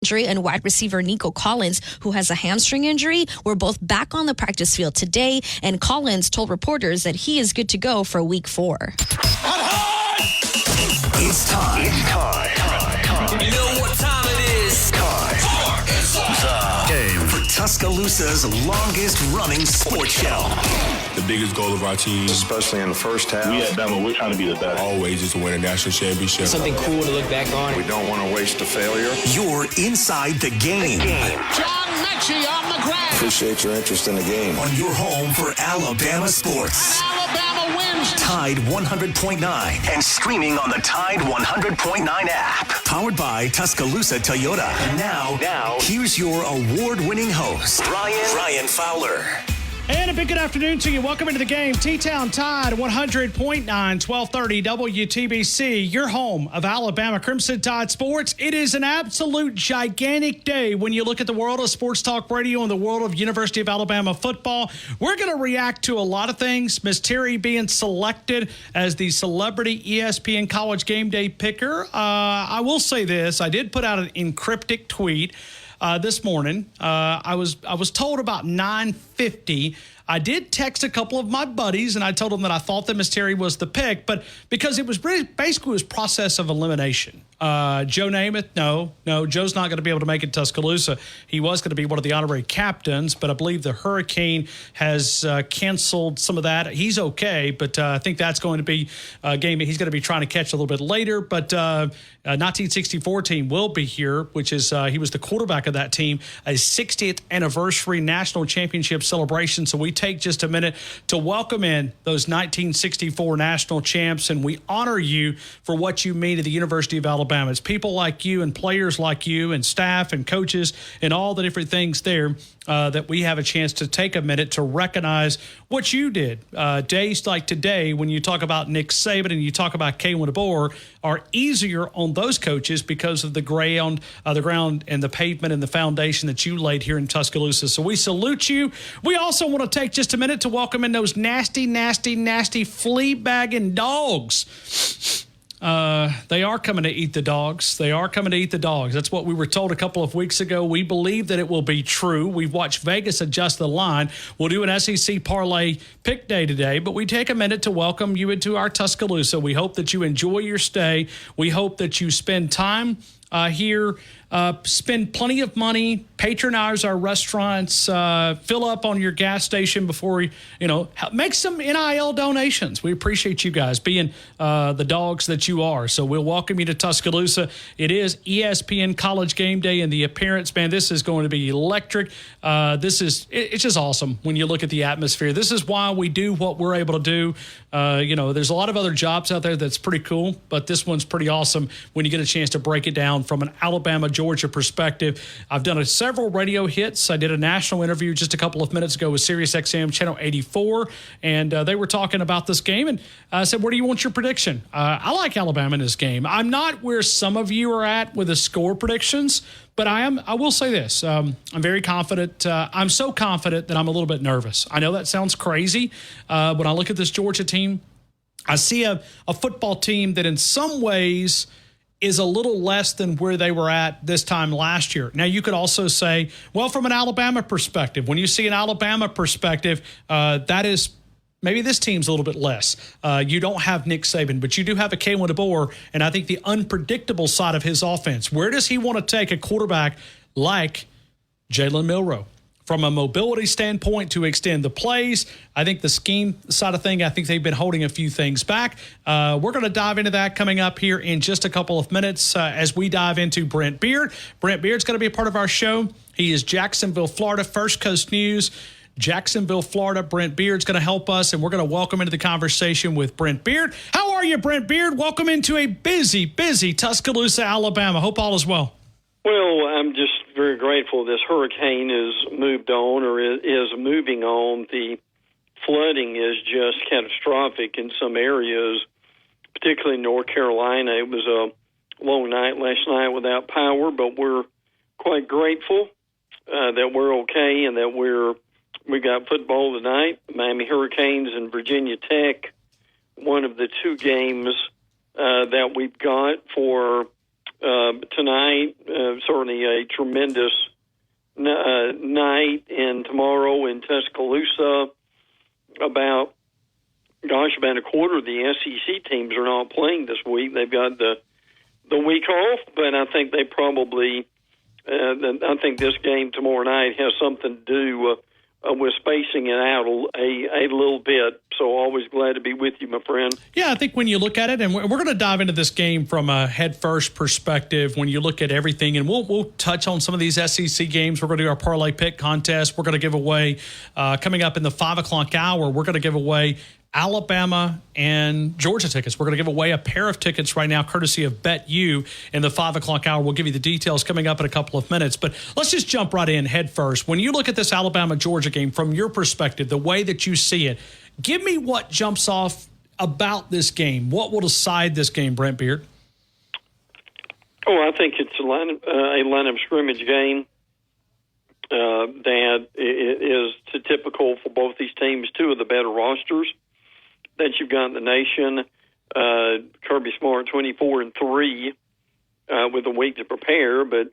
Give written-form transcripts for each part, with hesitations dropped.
injury, and wide receiver Nico Collins, who has a hamstring injury, were both back on the practice field today, and Collins told reporters that he is good to go for week 4. It's time. You know what time it is? Game for Tuscaloosa's longest running sports show. The biggest goal of our team, especially in the first half, we at Bama, we're trying to be the best. Always is to win a national championship. Something cool to look back on. We don't want to waste a failure. You're inside the game. John Mechie on the ground. Appreciate your interest in the game. On your home for Alabama sports. Alabama wins. Tide 100.9 and streaming on the Tide 100.9 app. Powered by Tuscaloosa Toyota. And now, here's your award-winning host, Ryan Fowler. And a big good afternoon to you. Welcome into the game. T-Town Tide 100.9, 1230 WTBC, your home of Alabama Crimson Tide Sports. It is an absolute gigantic day when you look at the world of sports talk radio and the world of University of Alabama football. We're going to react to a lot of things. Miss Terry being selected as the celebrity ESPN College Game Day picker. I will say this. I did put out an encryptic tweet this morning. I was told about 9:50. I did text a couple of my buddies, and I told them that I thought that Miss Terry was the pick, but because it was basically was process of elimination. Joe Namath, no, Joe's not going to be able to make it to Tuscaloosa. He was going to be one of the honorary captains, but I believe the Hurricane has canceled some of that. He's okay, but I think that's going to be a game he's going to be trying to catch a little bit later. But 1964 team will be here, which is he was the quarterback of that team, a 60th anniversary national championship celebration. So we take just a minute to welcome in those 1964 national champs, and we honor you for what you mean to the University of Alabama. It's people like you and players like you and staff and coaches and all the different things there that we have a chance to take a minute to recognize what you did. Days like today, when you talk about Nick Saban and you talk about Kalen DeBoer, are easier on those coaches because of the ground and the pavement and the foundation that you laid here in Tuscaloosa. So we salute you. We also want to take just a minute to welcome in those nasty flea-bagging dogs. They are coming to eat the dogs. That's what we were told a couple of weeks ago. We believe that it will be true. We've watched Vegas adjust the line. We'll do an SEC parlay pick day today, but we take a minute to welcome you into our Tuscaloosa. We hope that you enjoy your stay. We hope that you spend time here, spend plenty of money, patronize our restaurants, fill up on your gas station before make some NIL donations. We appreciate you guys being the dogs that you are. So we'll welcome you to Tuscaloosa. It is ESPN College Game Day, and the appearance, man, this is going to be electric. It's just awesome when you look at the atmosphere. This is why we do what we're able to do. There's a lot of other jobs out there that's pretty cool, but this one's pretty awesome when you get a chance to break it down from an Alabama-Georgia perspective. I've done several radio hits. I did a national interview just a couple of minutes ago with SiriusXM Channel 84, and they were talking about this game, and I said, where do you want your prediction? I like Alabama in this game. I'm not where some of you are at with the score predictions, but I will say this. I'm very confident. I'm so confident that I'm a little bit nervous. I know that sounds crazy. When I look at this Georgia team, I see a football team that in some ways is a little less than where they were at this time last year. Now, you could also say, well, from an Alabama perspective, when you see an Alabama perspective, that is maybe this team's a little bit less. You don't have Nick Saban, but you do have a Kalen DeBoer, and I think the unpredictable side of his offense. Where does he want to take a quarterback like Jalen Milroe? From a mobility standpoint to extend the plays, I think the scheme side of thing, I think they've been holding a few things back. We're going to dive into that coming up here in just a couple of minutes as we dive into Brent Beard. Brent Beard's going to be a part of our show. He is Jacksonville, Florida, First Coast News. Jacksonville, Florida. Brent Beard's going to help us, and we're going to welcome into the conversation with Brent Beard. How are you, Brent Beard? Welcome into a busy Tuscaloosa, Alabama. Hope all is well. Well, I'm just very grateful this hurricane has moved on or is moving on. The flooding is just catastrophic in some areas, particularly North Carolina. It was a long night last night without power, but we're quite grateful that we're okay and that we got football tonight. Miami Hurricanes and Virginia Tech, one of the two games that we've got for tonight, certainly a tremendous night, and tomorrow in Tuscaloosa. About a quarter of the SEC teams are not playing this week. They've got the week off, but I think they probably I think this game tomorrow night has something to do with spacing it out a little bit. So always glad to be with you, my friend. Yeah, I think when you look at it, and we're going to dive into this game from a head-first perspective, when you look at everything, and we'll touch on some of these SEC games. We're going to do our parlay pick contest. We're going to give away, coming up in the 5 o'clock hour, we're going to give away Alabama and Georgia tickets. We're going to give away a pair of tickets right now, courtesy of BetU in the 5 o'clock hour. We'll give you the details coming up in a couple of minutes. But let's just jump right in head first. When you look at this Alabama-Georgia game from your perspective, the way that you see it, give me what jumps off about this game. What will decide this game, Brent Beard? Oh, I think it's a line of scrimmage game that is typical for both these teams, two of the better rosters that you've got in the nation. Kirby Smart 24-3 with a week to prepare, but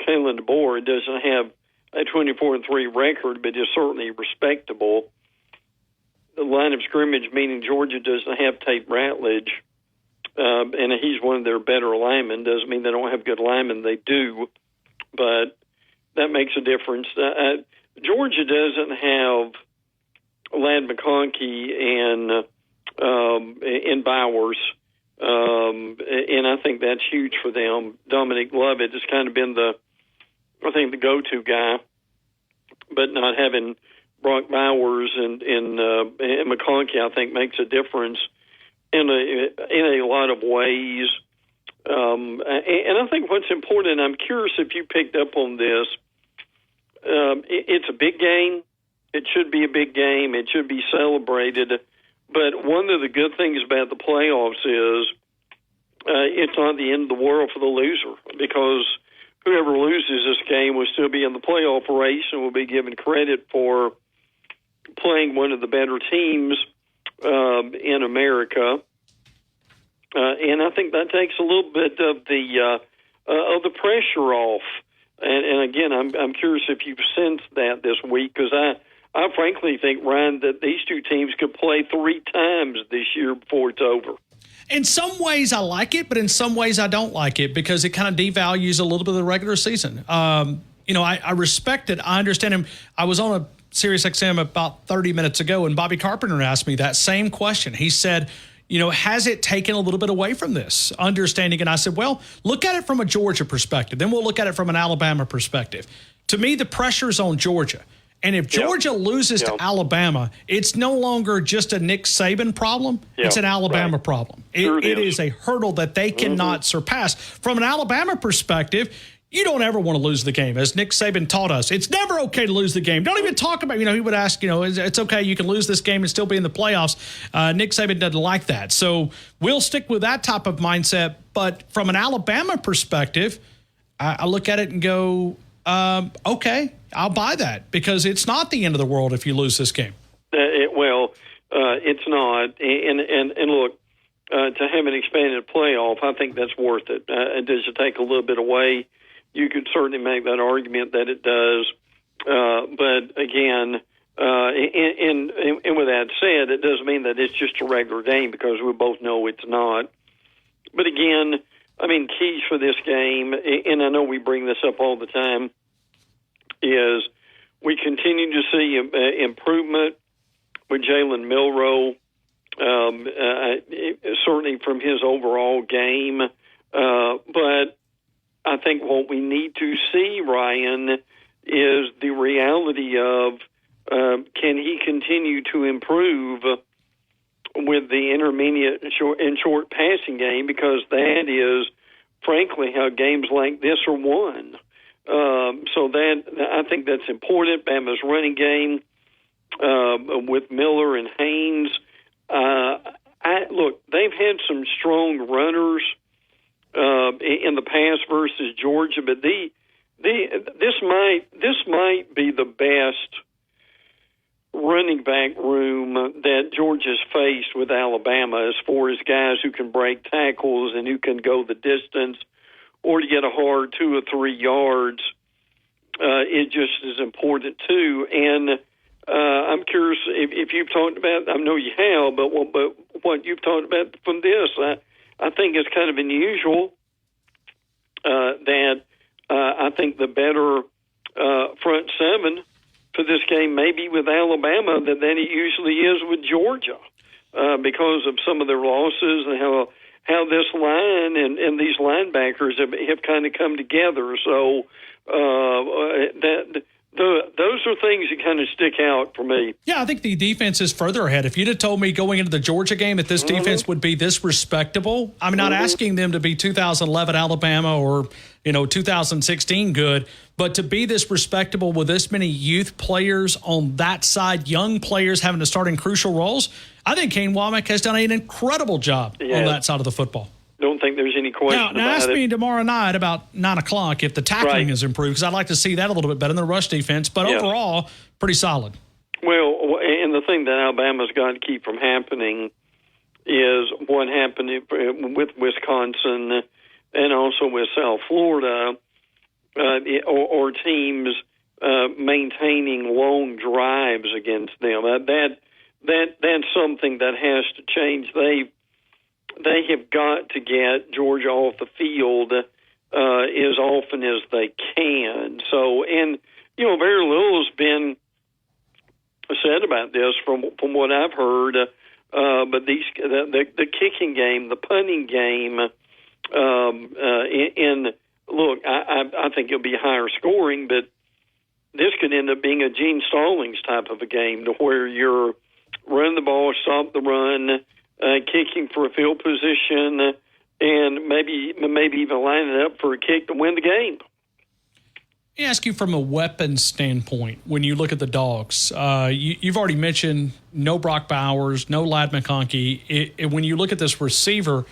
Kalen DeBoer doesn't have a 24-3 record, but is certainly respectable. The line of scrimmage, meaning Georgia doesn't have Tate Ratledge, and he's one of their better linemen. Doesn't mean they don't have good linemen. They do, but that makes a difference. Georgia doesn't have Ladd McConkey and Bowers, and I think that's huge for them. Dominic Lovett has kind of been the go-to guy, but not having Brock Bowers and McConkey, I think, makes a difference in a lot of ways. And I think what's important, I'm curious if you picked up on this, it's a big game. It should be a big game. It should be celebrated. But one of the good things about the playoffs is it's not the end of the world for the loser, because whoever loses this game will still be in the playoff race and will be given credit for playing one of the better teams in America. And I think that takes a little bit of the pressure off. And again, I'm curious if you've sensed that this week, because I frankly think, Ryan, that these two teams could play 3 times this year before it's over. In some ways, I like it, but in some ways, I don't like it, because it kind of devalues a little bit of the regular season. I respect it. I understand him. I was on a Sirius XM about 30 minutes ago, and Bobby Carpenter asked me that same question. He said, has it taken a little bit away from this understanding? And I said, well, look at it from a Georgia perspective. Then we'll look at it from an Alabama perspective. To me, the pressure's on Georgia. And if Georgia loses to Alabama, it's no longer just a Nick Saban problem. It's an Alabama problem. It is a hurdle that they cannot surpass. From an Alabama perspective, you don't ever want to lose the game. As Nick Saban taught us, it's never okay to lose the game. Don't even talk about, he would ask, it's okay, you can lose this game and still be in the playoffs. Nick Saban doesn't like that. So we'll stick with that type of mindset. But from an Alabama perspective, I look at it and go, okay, I'll buy that, because it's not the end of the world if you lose this game. It's not. And look, to have an expanded playoff, I think that's worth it. Does it take a little bit away? You could certainly make that argument that it does. But again, and with that said, it doesn't mean that it's just a regular game, because we both know it's not. But again, keys for this game, and I know we bring this up all the time, is we continue to see improvement with Jalen Milroe, certainly from his overall game. But I think what we need to see, Ryan, is the reality of can he continue to improve with the intermediate and short passing game, because that is, frankly, how games like this are won. So that, I think that's important. Bama's running game with Miller and Haynes. Look, they've had some strong runners in the past versus Georgia, but this might be the best running back room that Georgia's faced with Alabama, as far as guys who can break tackles and who can go the distance or to get a hard 2 or 3 yards, it just is important too. And I'm curious if you've talked about, I know you have, but what you've talked about from this, I think it's kind of unusual that I think the better front seven for this game may be with Alabama than it usually is with Georgia because of some of their losses and how this line and these linebackers have kind of come together. So those are things that kind of stick out for me. Yeah, I think the defense is further ahead. If you'd have told me going into the Georgia game that this defense would be this respectable, I'm not asking them to be 2011 Alabama or 2016 good, but to be this respectable with this many youth players on that side, young players having to start in crucial roles, I think Kane Womack has done an incredible job on that side of the football. Don't think there's any question about it. Now ask me tomorrow night about 9 o'clock if the tackling has improved, because I'd like to see that a little bit better than the rush defense. But overall, pretty solid. Well, and the thing that Alabama's got to keep from happening is what happened with Wisconsin and also with South Florida, or teams maintaining long drives against them. That's something that has to change. They have got to get Georgia off the field as often as they can. So, and very little has been said about this from what I've heard. But the kicking game, the punting game, and look, I think it'll be higher scoring, but this could end up being a Gene Stallings type of a game to where you're running the ball, stop the run, kicking for a field position, and maybe even lining up for a kick to win the game. Let me ask you from a weapons standpoint, when you look at the Dogs, you've already mentioned no Brock Bowers, no Ladd McConkey. When you look at this receiver,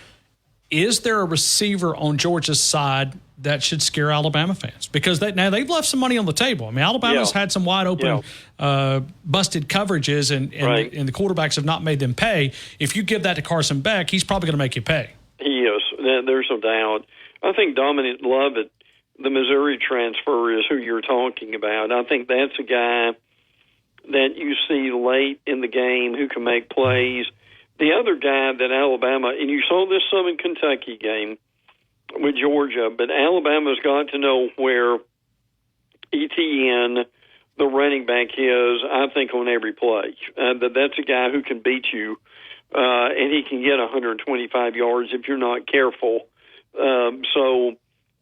is there a receiver on Georgia's side that should scare Alabama fans? Because they've left some money on the table. I mean, Alabama's had some wide open, busted coverages, and the quarterbacks have not made them pay. If you give that to Carson Beck, he's probably going to make you pay. He is. There's no doubt. I think Dominic Lovett, the Missouri transfer, is who you're talking about. I think that's a guy that you see late in the game who can make plays. The other guy that Alabama, and you saw this some in Kentucky game with Georgia, but Alabama's got to know where Etienne, the running back, is, I think, on every play. That's a guy who can beat you, and he can get 125 yards if you're not careful. So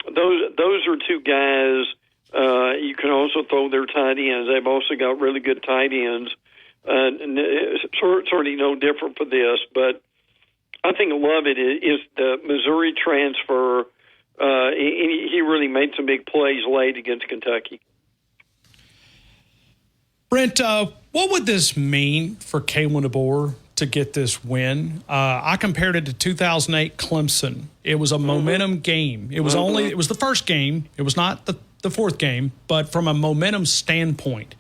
those are two guys. You can also throw their tight ends. They've also got really good tight ends. Certainly no different for this, but I think a lot of it is the Missouri transfer. He really made some big plays late against Kentucky. Brent, what would this mean for Kalen DeBoer to get this win? I compared it to 2008 Clemson. It was a momentum game. It was it was the first game. It was not the fourth game, but from a momentum standpoint,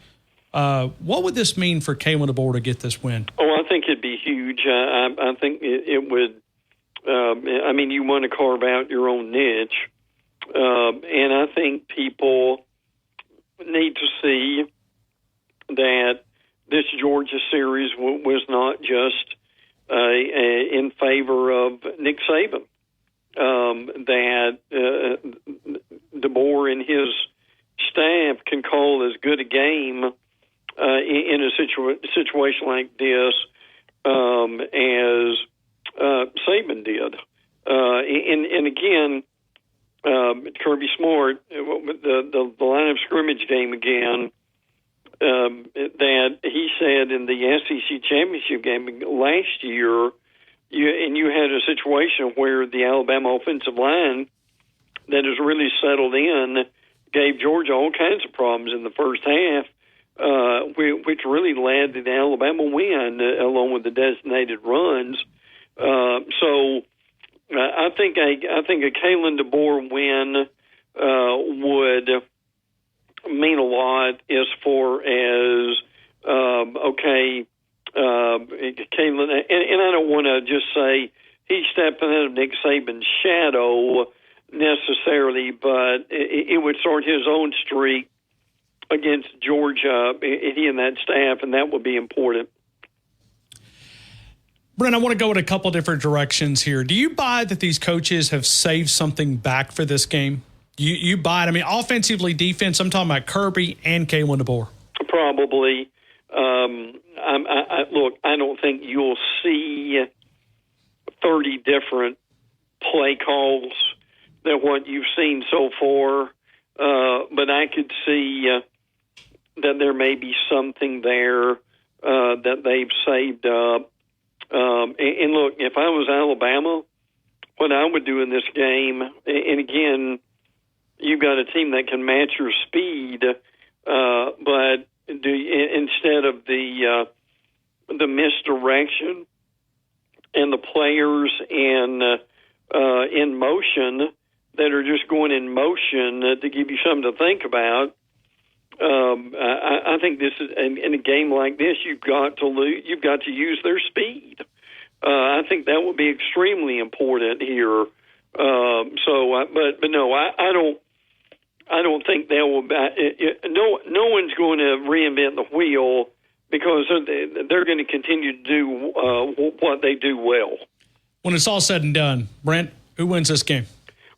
what would this mean for Kalen DeBoer to get this win? Oh, I think it'd be huge. I think it would. You want to carve out your own niche, and I think people need to see that this Georgia series was not just in favor of Nick Saban. That DeBoer and his staff can call as good a game in a situation like this as Saban did. And again, Kirby Smart, the line of scrimmage game again, that he said in the SEC championship game last year, you had a situation where the Alabama offensive line that has really settled in gave Georgia all kinds of problems in the first half, which really led to the Alabama win, along with the designated runs. So I think a Kalen DeBoer win would mean a lot as far as Kalen, and I don't want to just say he's stepping out of Nick Saban's shadow. necessarily, but it would start his own streak against Georgia, he and that staff, and that would be important. Brent, I want to go in a couple different directions here. Do you buy that these coaches have saved something back for this game? You buy it? I mean, offensively, defense, I'm talking about Kirby and Kalen DeBoer. Probably. Look, I don't think you'll see 30 different play calls than what you've seen so far, but I could see that there may be something there that they've saved up. And look, if I was Alabama, what I would do in this game, and again, you've got a team that can match your speed, but instead of the misdirection and the players in motion that are just going in motion to give you something to think about, I think this is in a game like this, you've got to use their speed. I think that will be extremely important here. But no, I don't think they will. No one's going to reinvent the wheel because they're going to continue to do what they do well. When it's all said and done, Brent, who wins this game?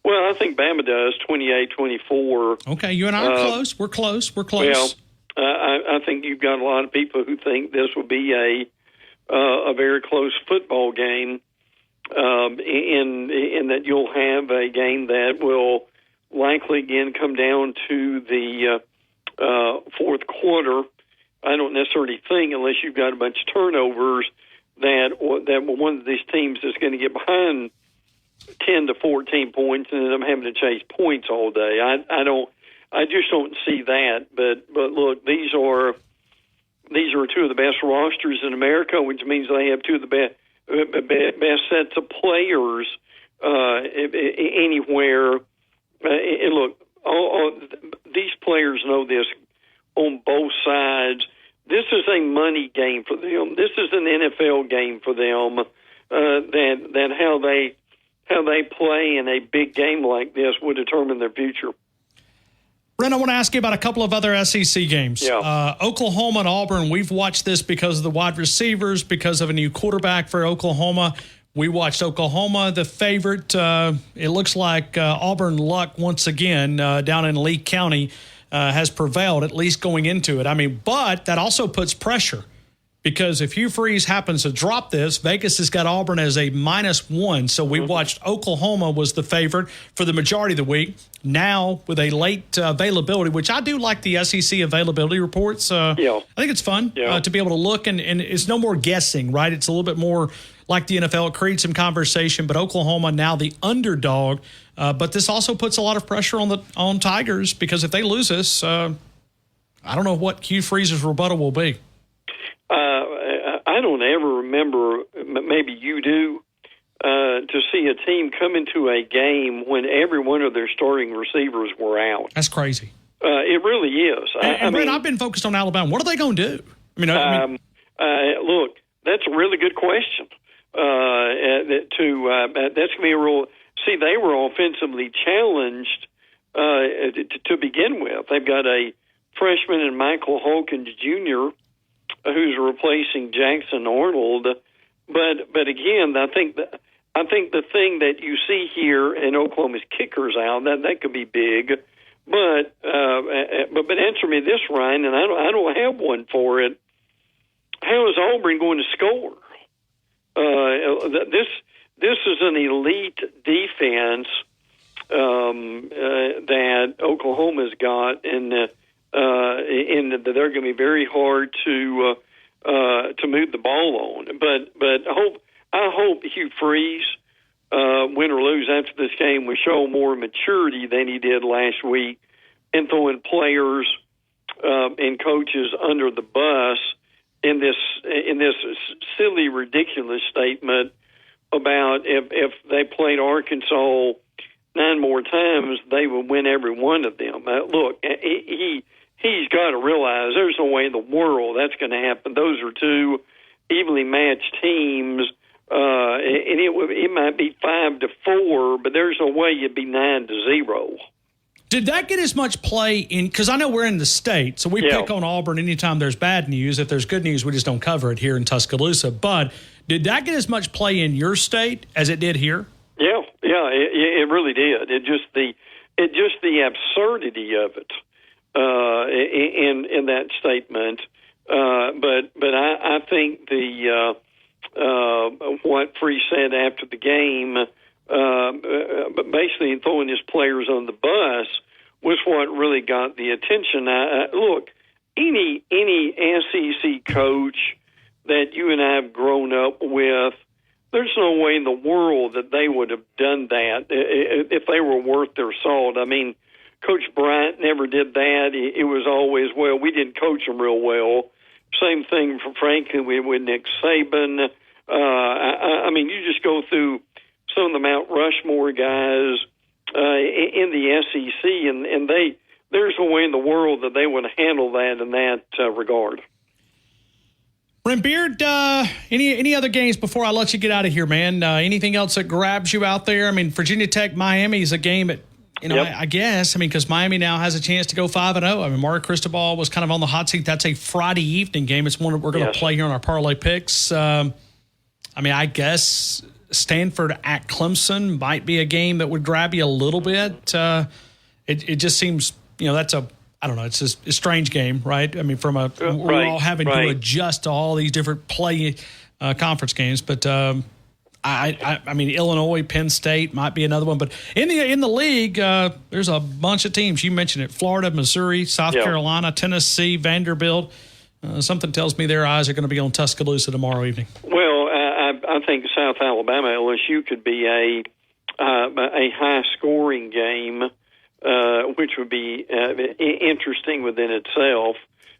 Well, I think Bama does 28-24. Okay, you and I are close. We're close. Well, I think you've got a lot of people who think this will be a very close football game, in that you'll have a game that will likely again come down to the fourth quarter. I don't necessarily think, unless you've got a bunch of turnovers, that one of these teams is going to get behind 10 to 14 points and I'm having to chase points all day. I just don't see that. But look, these are two of the best rosters in America, which means they have two of the best sets of players anywhere. And look, these players know this on both sides. This is a money game for them. This is an NFL game for them. That how they play in a big game like this will determine their future. Brent, I want to ask you about a couple of other SEC games. Yeah. Oklahoma and Auburn, we've watched this because of the wide receivers, because of a new quarterback for Oklahoma. We watched Oklahoma, the favorite. It looks like Auburn luck once again down in Lee County has prevailed, at least going into it. I mean, but that also puts pressure because if Hugh Freeze happens to drop this, Vegas has got Auburn as a -1. So we watched Oklahoma was the favorite for the majority of the week. Now with a late availability, which I do like the SEC availability reports. I think it's fun to be able to look, and it's no more guessing, right? It's a little bit more like the NFL. It creates some conversation, but Oklahoma now the underdog. But this also puts a lot of pressure on Tigers because if they lose this, I don't know what Hugh Freeze's rebuttal will be. I don't ever remember, maybe you do, to see a team come into a game when every one of their starting receivers were out. That's crazy. It really is. And Brent, I've been focused on Alabama. What are they going to do? Look, that's a really good question. That's going to be a real. See, they were offensively challenged to begin with. They've got a freshman in Michael Hawkins Jr. Who's replacing Jackson Arnold. But again, I think the thing that you see here in Oklahoma's kickers out that could be big. But answer me this, Ryan, and I don't have one for it. How is Auburn going to score? This is an elite defense that Oklahoma's got, and they're going to be very hard to move the ball on. But I hope Hugh Freeze, win or lose after this game, will show more maturity than he did last week in throwing players and coaches under the bus in this silly, ridiculous statement about if they played Arkansas 9 more times, they would win every one of them. Look, he's got to realize there's no way in the world that's going to happen. Those are two evenly matched teams and it might be 5-4, but there's no way it'd be 9-0. Did that get as much play in? Because I know we're in the state, so we pick on Auburn anytime there's bad news. If there's good news, we just don't cover it here in Tuscaloosa. But did that get as much play in your state as it did here? Yeah, it really did. It just the absurdity of it in that statement. But I think the what Free said after the game, but basically throwing his players on the bus, was what really got the attention. Look, any SEC coach that you and I have grown up with, there's no way in the world that they would have done that if they were worth their salt. I mean, Coach Bryant never did that. It was always, well, we didn't coach him real well. Same thing, frankly, with Nick Saban. I mean, you just go through some of the Mount Rushmore guys in the SEC, and there's no way in the world that they would handle that in that regard. Brent Beard, any other games before I let you get out of here, man? Anything else that grabs you out there? I mean, Virginia Tech, Miami is a game at, I guess, because Miami now has a chance to go 5-0. I mean, Mario Cristobal was kind of on the hot seat. That's a Friday evening game. It's one that we're going to play here on our parlay picks. I mean, I guess Stanford at Clemson might be a game that would grab you a little bit. It just seems, that's I don't know. It's just a strange game, right? I mean, we're all having to adjust to all these different play conference games. But I mean, Illinois, Penn State might be another one. But in the league, there's a bunch of teams. You mentioned it: Florida, Missouri, South Carolina, Tennessee, Vanderbilt. Something tells me their eyes are going to be on Tuscaloosa tomorrow evening. Well, I think South Alabama, LSU could be a high-scoring game. Which would be interesting within itself.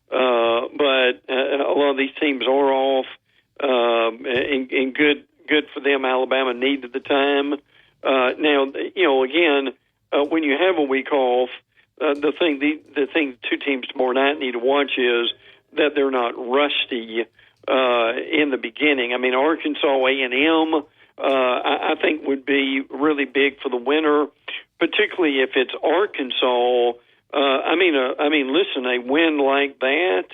But a lot of these teams are off, and good for them. Alabama needed the time. Now, again, when you have a week off, the thing two teams tomorrow night need to watch is that they're not rusty in the beginning. I mean, Arkansas A&M, I think would be really big for the winner. Particularly if it's Arkansas, I mean, listen, a win like that,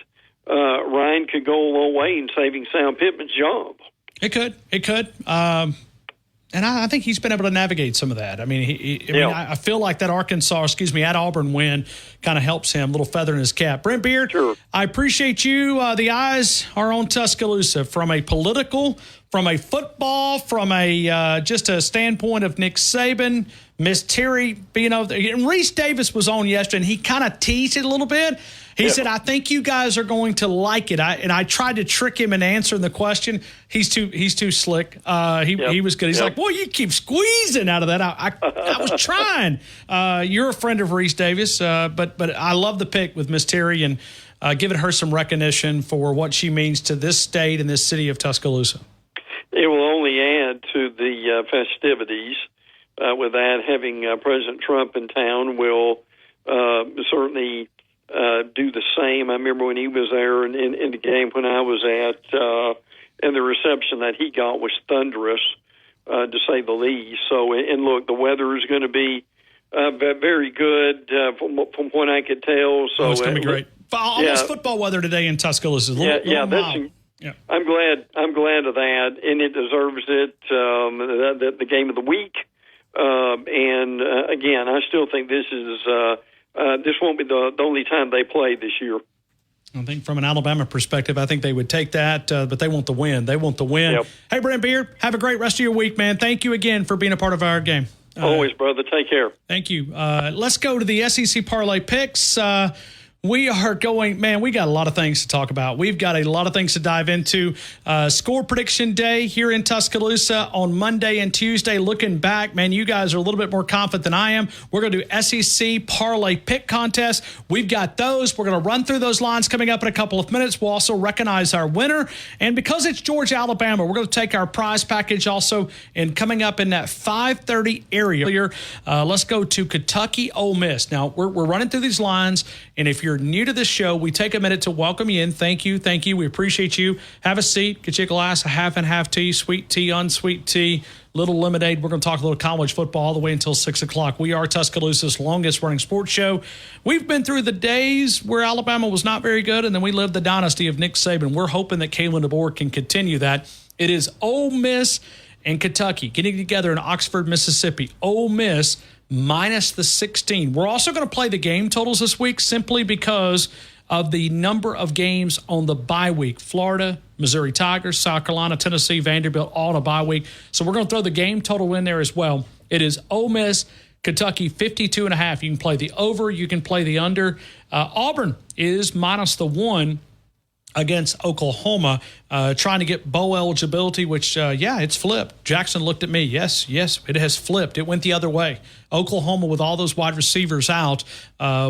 Ryan could go a long way in saving Sam Pittman's job. It could. And I think he's been able to navigate some of that. I mean, I feel like that at Auburn win kind of helps him, a little feather in his cap. Brent Beard, sure. I appreciate you. The eyes are on Tuscaloosa from a political, from a football, from a just a standpoint of Nick Saban, Miss Terry being over there. And Reese Davis was on yesterday, and he kind of teased it a little bit. He said, I think you guys are going to like it. I tried to trick him in answering the question. He's too slick. He was good. He's like, boy, you keep squeezing out of that. I was trying. You're a friend of Reese Davis, but I love the pick with Miss Terry and giving her some recognition for what she means to this state and this city of Tuscaloosa. It will only add to the festivities. With that, having President Trump in town will certainly do the same. I remember when he was there in the game when I was at, and the reception that he got was thunderous, to say the least. So, and look, the weather is going to be very good from what I could tell. So it's going to be great. Almost football weather today in Tuscaloosa. I'm glad of that, and it deserves it. The game of the week. And again, I still think this won't be the only time they play this year. I think from an Alabama perspective, I think they would take that, but they want the win. Yep. Hey, Brent Beard, have a great rest of your week, man. Thank you again for being a part of our game. Always, brother. Take care. Thank you. Let's go to the SEC Parlay Picks. We are going, man, we got a lot of things to talk about. We've got a lot of things to dive into. Score prediction day here in Tuscaloosa on Monday and Tuesday. Looking back, man, you guys are a little bit more confident than I am. We're going to do SEC Parlay Pick Contest. We've got those. We're going to run through those lines coming up in a couple of minutes. We'll also recognize our winner. And because it's Georgia, Alabama, we're going to take our prize package also. And coming up in that 5:30 area, let's go to Kentucky, Ole Miss. Now, we're running through these lines. And if you're you're new to the show, we take a minute to welcome you in. Thank you. We appreciate you. Have a seat. Get you a glass of half and half tea, sweet tea, unsweet tea, little lemonade. We're going to talk a little college football all the way until 6 o'clock. We are Tuscaloosa's longest running sports show. We've been through the days where Alabama was not very good, and then we lived the dynasty of Nick Saban. We're hoping that Kalen DeBoer can continue that. It is Ole Miss and Kentucky getting together in Oxford, Mississippi. Ole Miss minus the 16. We're also going to play the game totals this week simply because of the number of games on the bye week. Florida, Missouri Tigers, South Carolina, Tennessee, Vanderbilt, all on a bye week. So we're going to throw the game total in there as well. It is Ole Miss, Kentucky, 52.5. You can play the over. You can play the under. Auburn is minus the 1 against Oklahoma, trying to get bowl eligibility, which, it's flipped. Jackson looked at me. Yes, it has flipped. It went the other way. Oklahoma, with all those wide receivers out,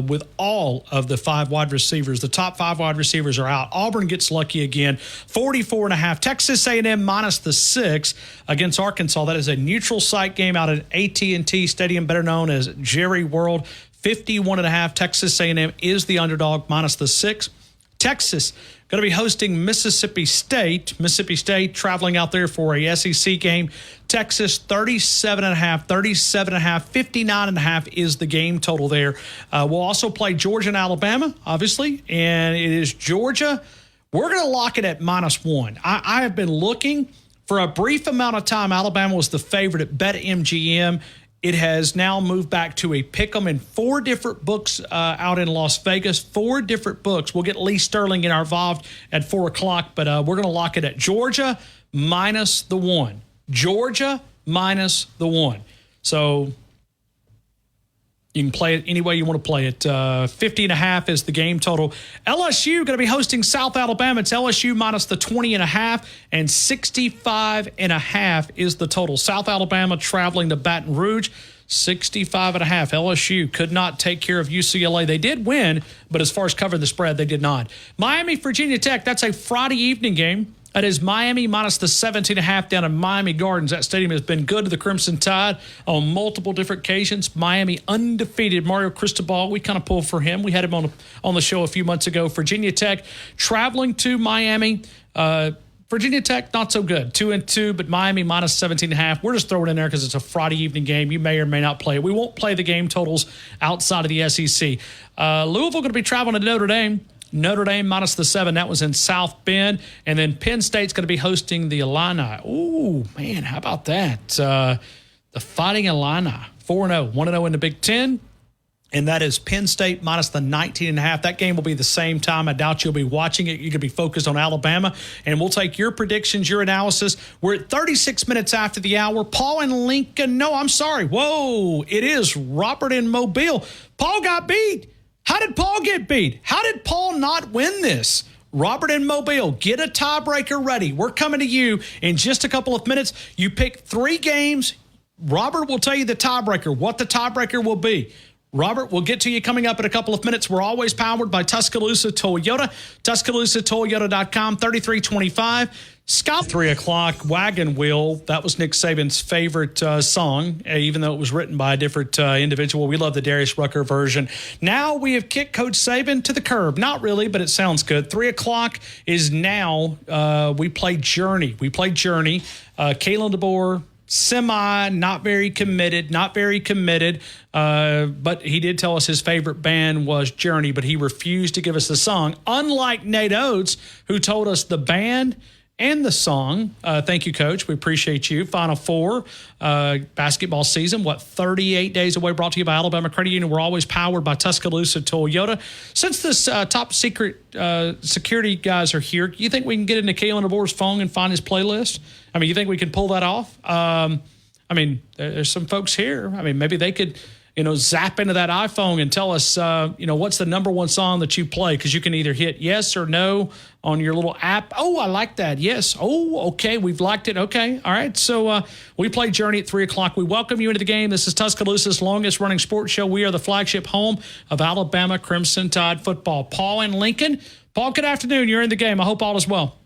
with all of the 5 wide receivers, the top 5 wide receivers are out. Auburn gets lucky again, 44.5. Texas A&M minus the 6 against Arkansas. That is a neutral site game out at AT&T Stadium, better known as Jerry World. 51.5. Texas A&M is the underdog, minus the 6. Texas going to be hosting Mississippi State. Mississippi State traveling out there for a SEC game. Texas 37.5, 59.5 is the game total there. We'll also play Georgia and Alabama, obviously, and it is Georgia. We're going to lock it at minus 1. I have been looking for a brief amount of time. Alabama was the favorite at BetMGM. It has now moved back to a pick 'em in 4 different books out in Las Vegas. 4 different books. We'll get Lee Sterling in our involved at 4 o'clock, but we're going to lock it at Georgia minus the 1. Georgia minus the 1. So you can play it any way you want to play it. 50.5 is the game total. LSU going to be hosting South Alabama. It's LSU minus the 20.5, and 65.5 is the total. South Alabama traveling to Baton Rouge, 65.5. LSU could not take care of UCLA. They did win, but as far as covering the spread, they did not. Miami, Virginia Tech, that's a Friday evening game. That is Miami minus the 17.5 down in Miami Gardens. That stadium has been good to the Crimson Tide on multiple different occasions. Miami undefeated. Mario Cristobal, we kind of pulled for him. We had him on the show a few months ago. Virginia Tech traveling to Miami. Virginia Tech, not so good. 2-2, but Miami minus 17.5. We're just throwing it in there because it's a Friday evening game. You may or may not play it. We won't play the game totals outside of the SEC. Louisville going to be traveling to Notre Dame. Notre Dame minus the 7. That was in South Bend. And then Penn State's going to be hosting the Illini. Ooh, man, how about that? The Fighting Illini, 4-0, 1-0 in the Big Ten. And that is Penn State minus the 19.5. That game will be the same time. I doubt you'll be watching it. You're going to be focused on Alabama. And we'll take your predictions, your analysis. We're at 36 minutes after the hour. Paul and Lincoln. No, I'm sorry. Whoa, it is Robert in Mobile. Paul got beat. How did Paul get beat? How did Paul not win this? Robert in Mobile, get a tiebreaker ready. We're coming to you in just a couple of minutes. You pick 3 games. Robert will tell you the tiebreaker, what the tiebreaker will be. Robert, we'll get to you coming up in a couple of minutes. We're always powered by Tuscaloosa Toyota. TuscaloosaToyota.com, 3325. Scott, 3 o'clock, Wagon Wheel. That was Nick Saban's favorite song, even though it was written by a different individual. We love the Darius Rucker version. Now we have kicked Coach Saban to the curb. Not really, but it sounds good. 3 o'clock is now. We play Journey. Kalen DeBoer, not very committed. But he did tell us his favorite band was Journey, but he refused to give us the song. Unlike Nate Oates, who told us the band and the song. Thank you, Coach. We appreciate you. Final Four basketball season, 38 days away, brought to you by Alabama Credit Union. We're always powered by Tuscaloosa Toyota. Since this top secret security guys are here, do you think we can get into Kalen DeBoer's phone and find his playlist? I mean, you think we can pull that off? There's some folks here. Maybe they could, zap into that iPhone and tell us, what's the number 1 song that you play? Because you can either hit yes or no on your little app. Oh, I like that. Yes. Oh, okay. We've liked it. Okay. All right. So we play Journey at 3 o'clock. We welcome you into the game. This is Tuscaloosa's longest running sports show. We are the flagship home of Alabama Crimson Tide football. Paul and Lincoln. Paul, good afternoon. You're in the game. I hope all is well.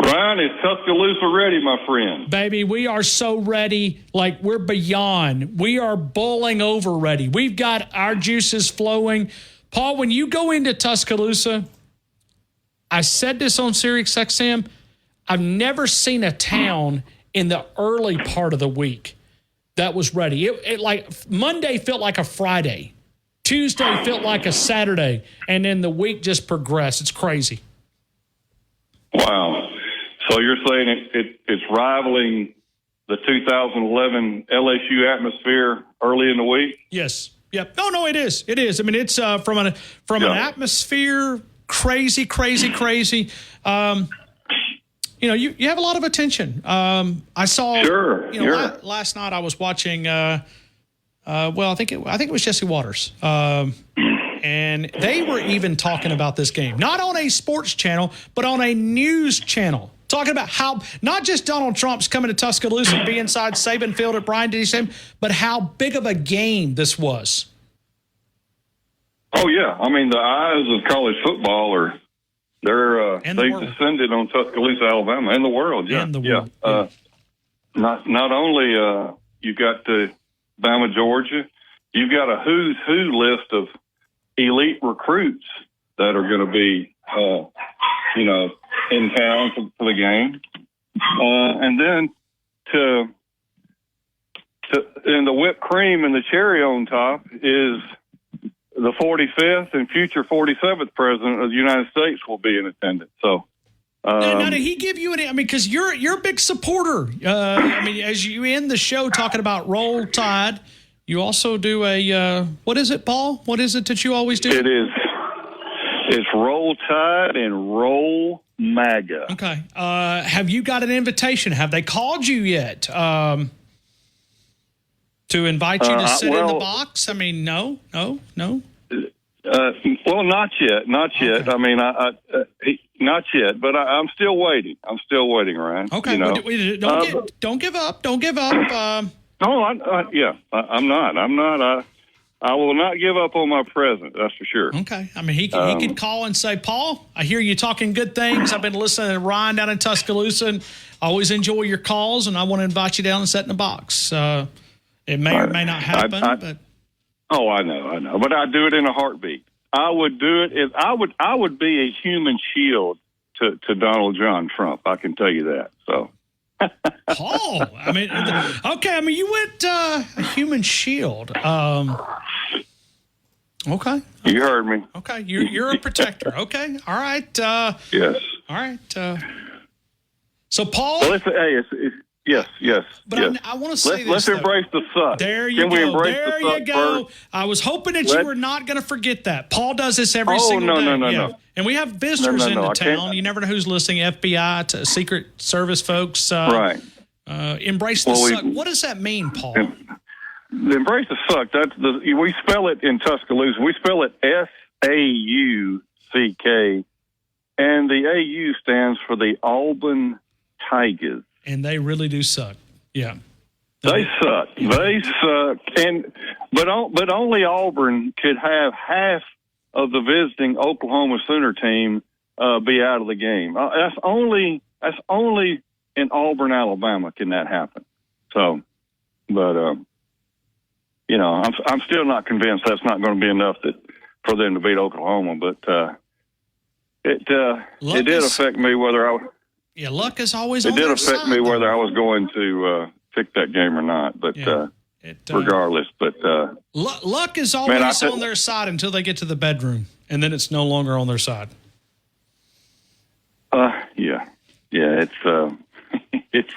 Ryan, is Tuscaloosa ready, my friend? Baby, we are so ready, like we're beyond. We are bowling over ready. We've got our juices flowing. Paul, when you go into Tuscaloosa, I said this on SiriusXM, I've never seen a town in the early part of the week that was ready. It like Monday felt like a Friday. Tuesday felt like a Saturday, and then the week just progressed. It's crazy. Wow. So you're saying it's rivaling the 2011 LSU atmosphere early in the week? Yes. Yep. No, it is. It is. I mean, it's from an atmosphere, crazy. You have a lot of attention. I saw. Sure. Last night I was watching. I think it was Jesse Waters. And they were even talking about this game, not on a sports channel, but on a news channel, talking about how not just Donald Trump's coming to Tuscaloosa and be inside Saban Field at Bryant-Denny Stadium, but how big of a game this was. Oh, yeah. I mean, the eyes of college football they've descended on Tuscaloosa, Alabama, and the world. Yeah. And the world. Not only you've got Bama, Georgia, you've got a who's who list of elite recruits that are going to be, in town for the game. And then and the whipped cream and the cherry on top is the 45th and future 47th president of the United States will be in attendance. So, now, did he give you any? I mean, because you're a big supporter. As you end the show talking about Roll Tide, you also do what is it, Paul? What is it that you always do? It is. It's Roll Tide and Roll MAGA. Okay. Have you got an invitation? Have they called you yet to invite you to sit in the box? I mean, no. Well, not yet. Okay. I mean, not yet. But I'm still waiting. Ryan. Okay. Don't give up. Don't give up. No, I'm not. I will not give up on my present. That's for sure. Okay. I mean, he could call and say, Paul, I hear you talking good things. I've been listening to Ryan down in Tuscaloosa, and I always enjoy your calls, and I want to invite you down and sit in the box. It may or may not happen, but. Oh, I know. But I'd do it in a heartbeat. I would do it if I would be a human shield to Donald John Trump. I can tell you that. So. Paul, I mean, okay. I mean, you went a human shield. Okay. You heard me. Okay, you're a protector. Okay, all right. Yes. All right. So, Paul. Well, yes. But I want to say let's embrace the suck. There you go. Can we embrace there the suck you go. first? I was hoping that you were not going to forget that. Paul does this every single day. No. And we have visitors into town. You never know who's listening. FBI, to Secret Service folks. Right. Embrace the suck. What does that mean, Paul? Embrace the suck. We spell it in Tuscaloosa. We spell it SAUCK, and the AU stands for the Auburn Tigers. And they really do suck. Yeah. They suck. They suck. But only Auburn could have half of the visiting Oklahoma Sooner team be out of the game. That's only in Auburn, Alabama, can that happen. So, but I'm still not convinced that's not going to be enough for them to beat Oklahoma. But it did affect me whether I. Yeah, luck is always. It did affect me whether I was going to pick that game or not. But regardless, but luck is always on their side until they get to the bedroom, and then it's no longer on their side. It's it's.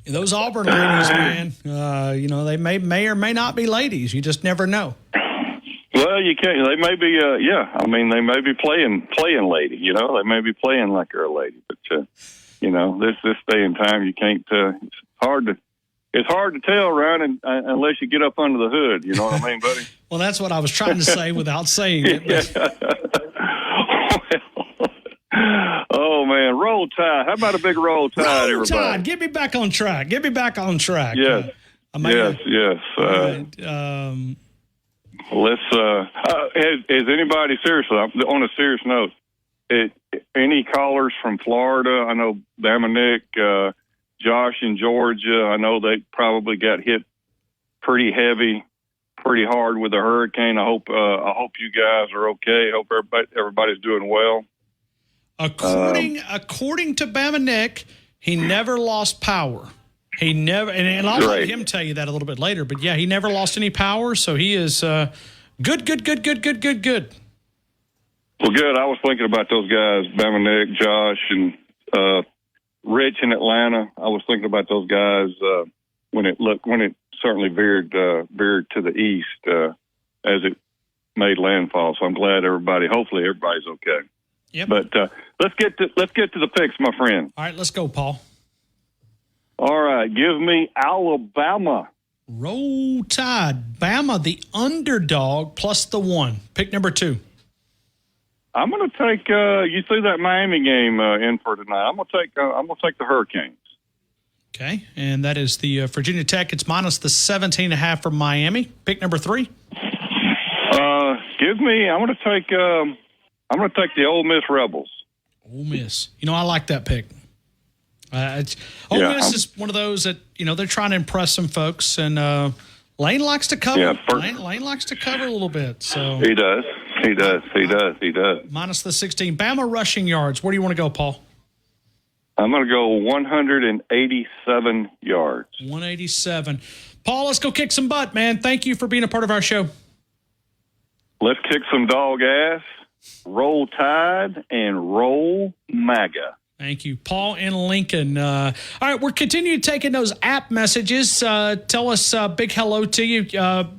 Those Auburn ladies, man. They may or may not be ladies. You just never know. Well, you can't. They may be. They may be playing lady. They may be playing like they're a lady. But this day and time, you can't. It's hard to tell, Ryan, unless you get up under the hood. You know what I mean, buddy? Well, that's what I was trying to say without saying it. Oh man, Roll Tide! How about a big Roll Tide, everybody? Tide, get me back on track. Yes. Yes. Let's. Has anybody seriously? On a serious note, any callers from Florida? I know Dominic, Josh in Georgia. I know they probably got hit pretty heavy pretty hard with the hurricane. I hope you guys are okay. Hope everybody's doing well. According to Bama Nick, he never lost power. He never, and I'll let him tell you that a little bit later. But yeah, he never lost any power, so he is good. Well, good. I was thinking about those guys, Bama Nick, Josh, and Rich in Atlanta. I was thinking about those guys when it certainly veered to the east as it made landfall. So I'm glad hopefully everybody's okay. Yep. But let's get to the picks, my friend. All right, let's go, Paul. All right, give me Alabama. Roll Tide. Bama, the underdog, plus the 1. Pick number 2. I'm going to take. You threw that Miami game in for tonight. I'm going to take the Hurricanes. Okay, and that is the Virginia Tech. It's minus the 17.5 from Miami. Pick number 3. I'm going to take the Ole Miss Rebels. Ole Miss. I like that pick. Miss is one of those that they're trying to impress some folks, and Lane likes to cover. Yeah, Lane likes to cover a little bit. So he does. Minus the 16. Bama rushing yards. Where do you want to go, Paul? I'm going to go 187 yards. 187. Paul, let's go kick some butt, man. Thank you for being a part of our show. Let's kick some dog ass, roll Tide, and roll MAGA. Thank you, Paul in Lincoln. All right, we're continuing taking those app messages. Tell us big hello to you.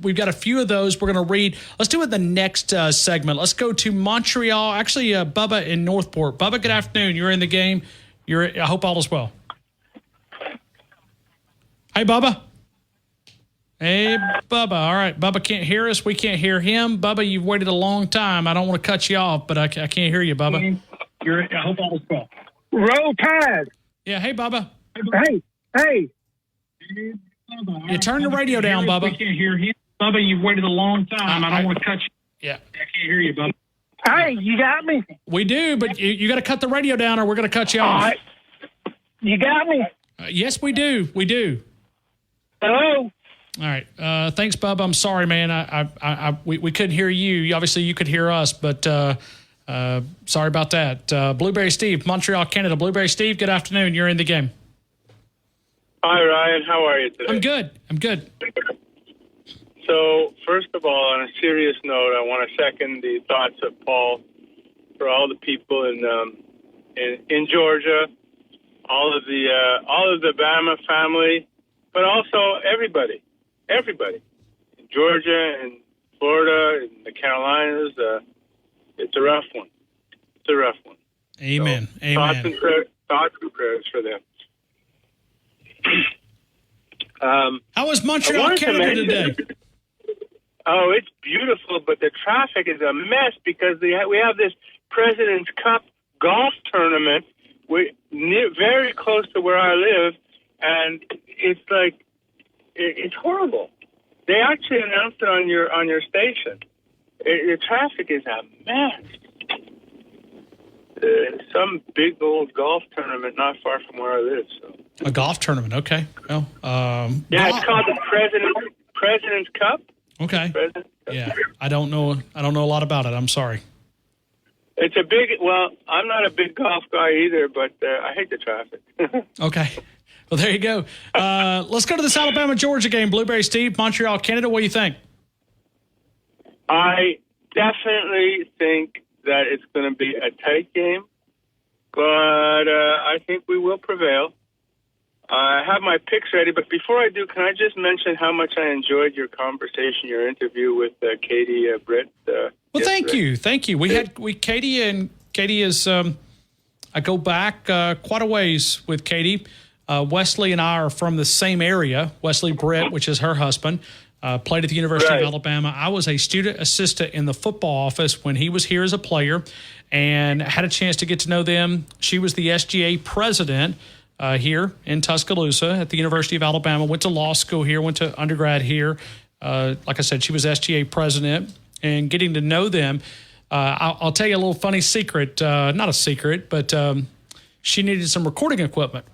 We've got a few of those we're going to read. Let's do it the next segment. Let's go to Montreal. Actually, Bubba in Northport. Bubba, good afternoon. You're in the game. I hope all is well. Hey, Bubba. Hey, Bubba. All right, Bubba can't hear us. We can't hear him. Bubba, you've waited a long time. I don't want to cut you off, but I can't hear you, Bubba. I hope all is well. Roll Tide. Yeah, hey, Bubba. Hey. You turn the radio down, Bubba. We can't hear him. Bubba, you've waited a long time. I don't want to cut you. Yeah. I can't hear you, Bubba. Hey, you got me? We do, but you got to cut the radio down or we're going to cut you off. All right. You got me? Yes, we do. We do. Hello? All right. Thanks, Bubba. I'm sorry, man. We couldn't hear you. Obviously, you could hear us, but sorry about that. Blueberry Steve, Montreal, Canada. Blueberry Steve, good afternoon. You're in the game. Hi, Ryan. How are you today? I'm good. So, first of all, on a serious note, I want to second the thoughts of Paul for all the people in Georgia, all of the Bama family, but also everybody in Georgia and Florida and the Carolinas. It's a rough one. Amen. So, Amen. Thoughts and prayers for them. How was Montreal, Canada today? Oh, it's beautiful, but the traffic is a mess because we have this President's Cup golf tournament very close to where I live, and it's like it's horrible. They actually announced it on your station. The traffic is a mess. Some big old golf tournament not far from where I live. So a golf tournament, okay. Well, it's called the President's Cup. Okay. Yeah, I don't know a lot about it. I'm sorry. It's I'm not a big golf guy either, but I hate the traffic. Okay. Well, there you go. Let's go to this Alabama-Georgia game. Blueberry Steve, Montreal, Canada. What do you think? I definitely think that it's going to be a tight game, but I think we will prevail. I have my picks ready, but before I do, can I just mention how much I enjoyed your conversation, your interview with Katie Britt? Well, thank you. We had Katie, and Katie is. I go back quite a ways with Katie. Wesley and I are from the same area. Wesley Britt, which is her husband, played at the University of Alabama. I was a student assistant in the football office when he was here as a player, and had a chance to get to know them. She was the SGA president. Here in Tuscaloosa at the University of Alabama, went to law school here, went to undergrad here. Like I said, she was SGA president, and getting to know them. I'll tell you a little funny secret, not a secret, but she needed some recording equipment.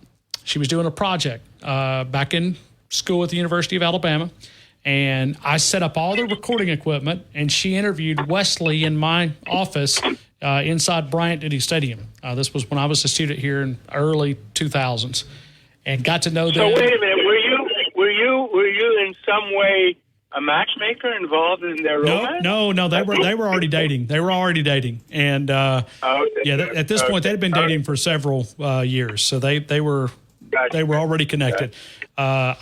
She was doing a project back in school at the University of Alabama, And I set up all the recording equipment, and she interviewed Wesley in my office inside Bryant-Denny Stadium. This was when I was a student here in early 2000s, and got to know them. So wait a minute, were you in some way a matchmaker involved in their romance? No, they were already dating. They were already dating, and at this point they'd been dating for several years, so they were already connected. All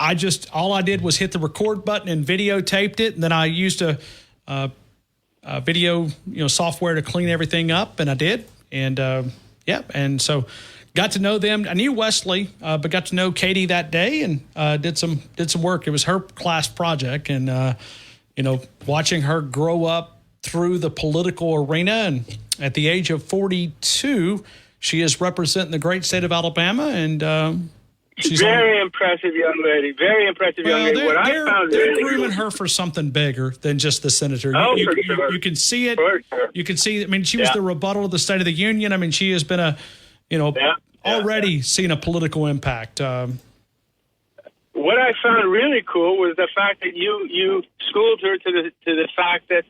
I did was hit the record button and videotaped it, and then I used a video software to clean everything up, and I did, and so got to know them. I knew Wesley, but got to know Katie that day, and did some work. It was her class project, and watching her grow up through the political arena, and at the age of 42, she is representing the great state of Alabama, and she's very impressive young lady. Very impressive young lady. They're grooming her for something bigger than just the senator. For sure. You can see it. For sure. You can see. I mean, she was the rebuttal of the State of the Union. I mean, she has been already seen a political impact. What I found really cool was the fact that you schooled her to the fact that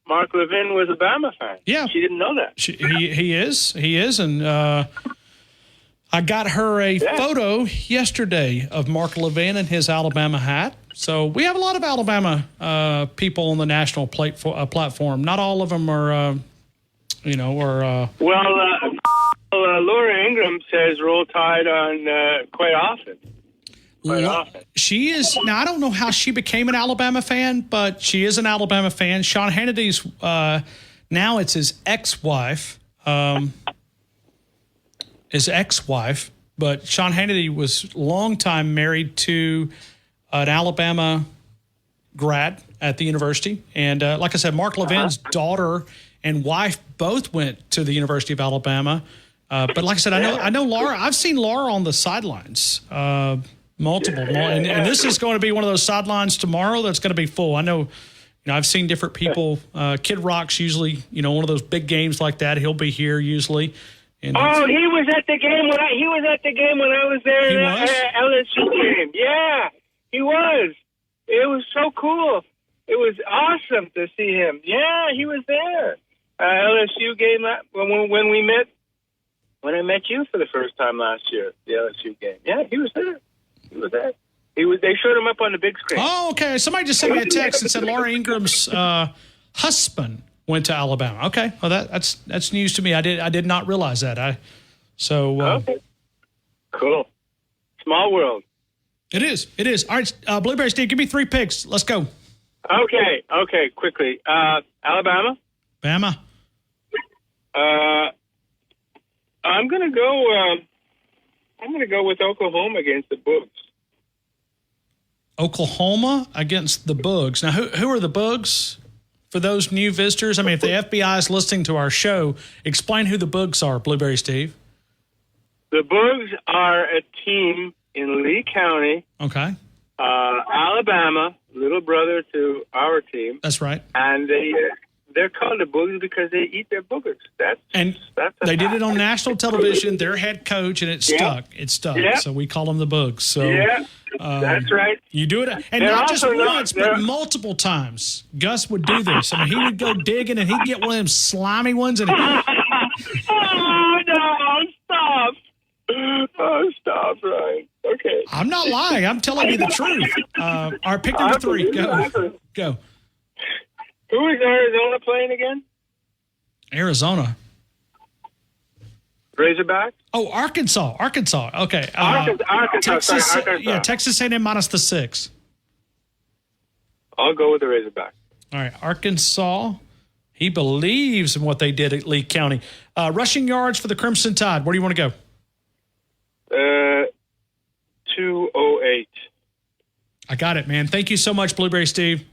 Mark Levin was a Bama fan. Yeah, she didn't know that. He is, and. I got her a photo yesterday of Mark Levin and his Alabama hat. So we have a lot of Alabama people on the national platform. Not all of them are, Well, Laura Ingraham says Roll Tide on quite often. She is. Now, I don't know how she became an Alabama fan, but she is an Alabama fan. Sean Hannity's, now it's his ex-wife. But Sean Hannity was long time married to an Alabama grad at the university. And like I said, Mark Levin's daughter and wife both went to the University of Alabama. But like I said, I know Laura. I've seen Laura on the sidelines multiple. And this is going to be one of those sidelines tomorrow that's going to be full. I know, I've seen different people. Kid Rock's usually, one of those big games like that. He'll be here usually. And he was at the game when I was there in LSU game. Yeah, he was. It was so cool. It was awesome to see him. Yeah, he was there. LSU game when I met you for the first time last year. The LSU game. Yeah, he was there. They showed him up on the big screen. Oh, okay. Somebody just sent me a text and said Laura Ingram's husband went to Alabama. Okay, well that's news to me. I did not realize that. Okay. Cool. Small world. It is. All right, Blueberry Steve, give me 3 picks. Let's go. Okay. Quickly. Alabama. Bama. I'm gonna go with Oklahoma against the Bugs. Oklahoma against the Bugs. Now, who are the Bugs? For those new visitors, I mean, if the FBI is listening to our show, explain who the Bugs are, Blueberry Steve. The Bugs are a team in Lee County. Okay. Alabama, little brother to our team. That's right. And they're called the Bugs because they eat their boogers. They did it on national television, their head coach, and it stuck. It stuck. Yep. So we call them the Bugs. So that's right. You do it, and not just once, but multiple times. Gus would do this. I mean, he would go digging, and he'd get one of them slimy ones. And oh, no, stop. Oh, stop, Ryan. Okay. I'm not lying. I'm telling you the truth. All right, pick number 3. Go. Who is Arizona playing again? Arizona. Razorback? Oh, Arkansas. Okay. Arkansas. Texas. Arkansas. Yeah, Texas A&M minus the 6. I'll go with the Razorback. All right, Arkansas. He believes in what they did at Lee County. Rushing yards for the Crimson Tide. Where do you want to go? 208. I got it, man. Thank you so much, Blueberry Steve.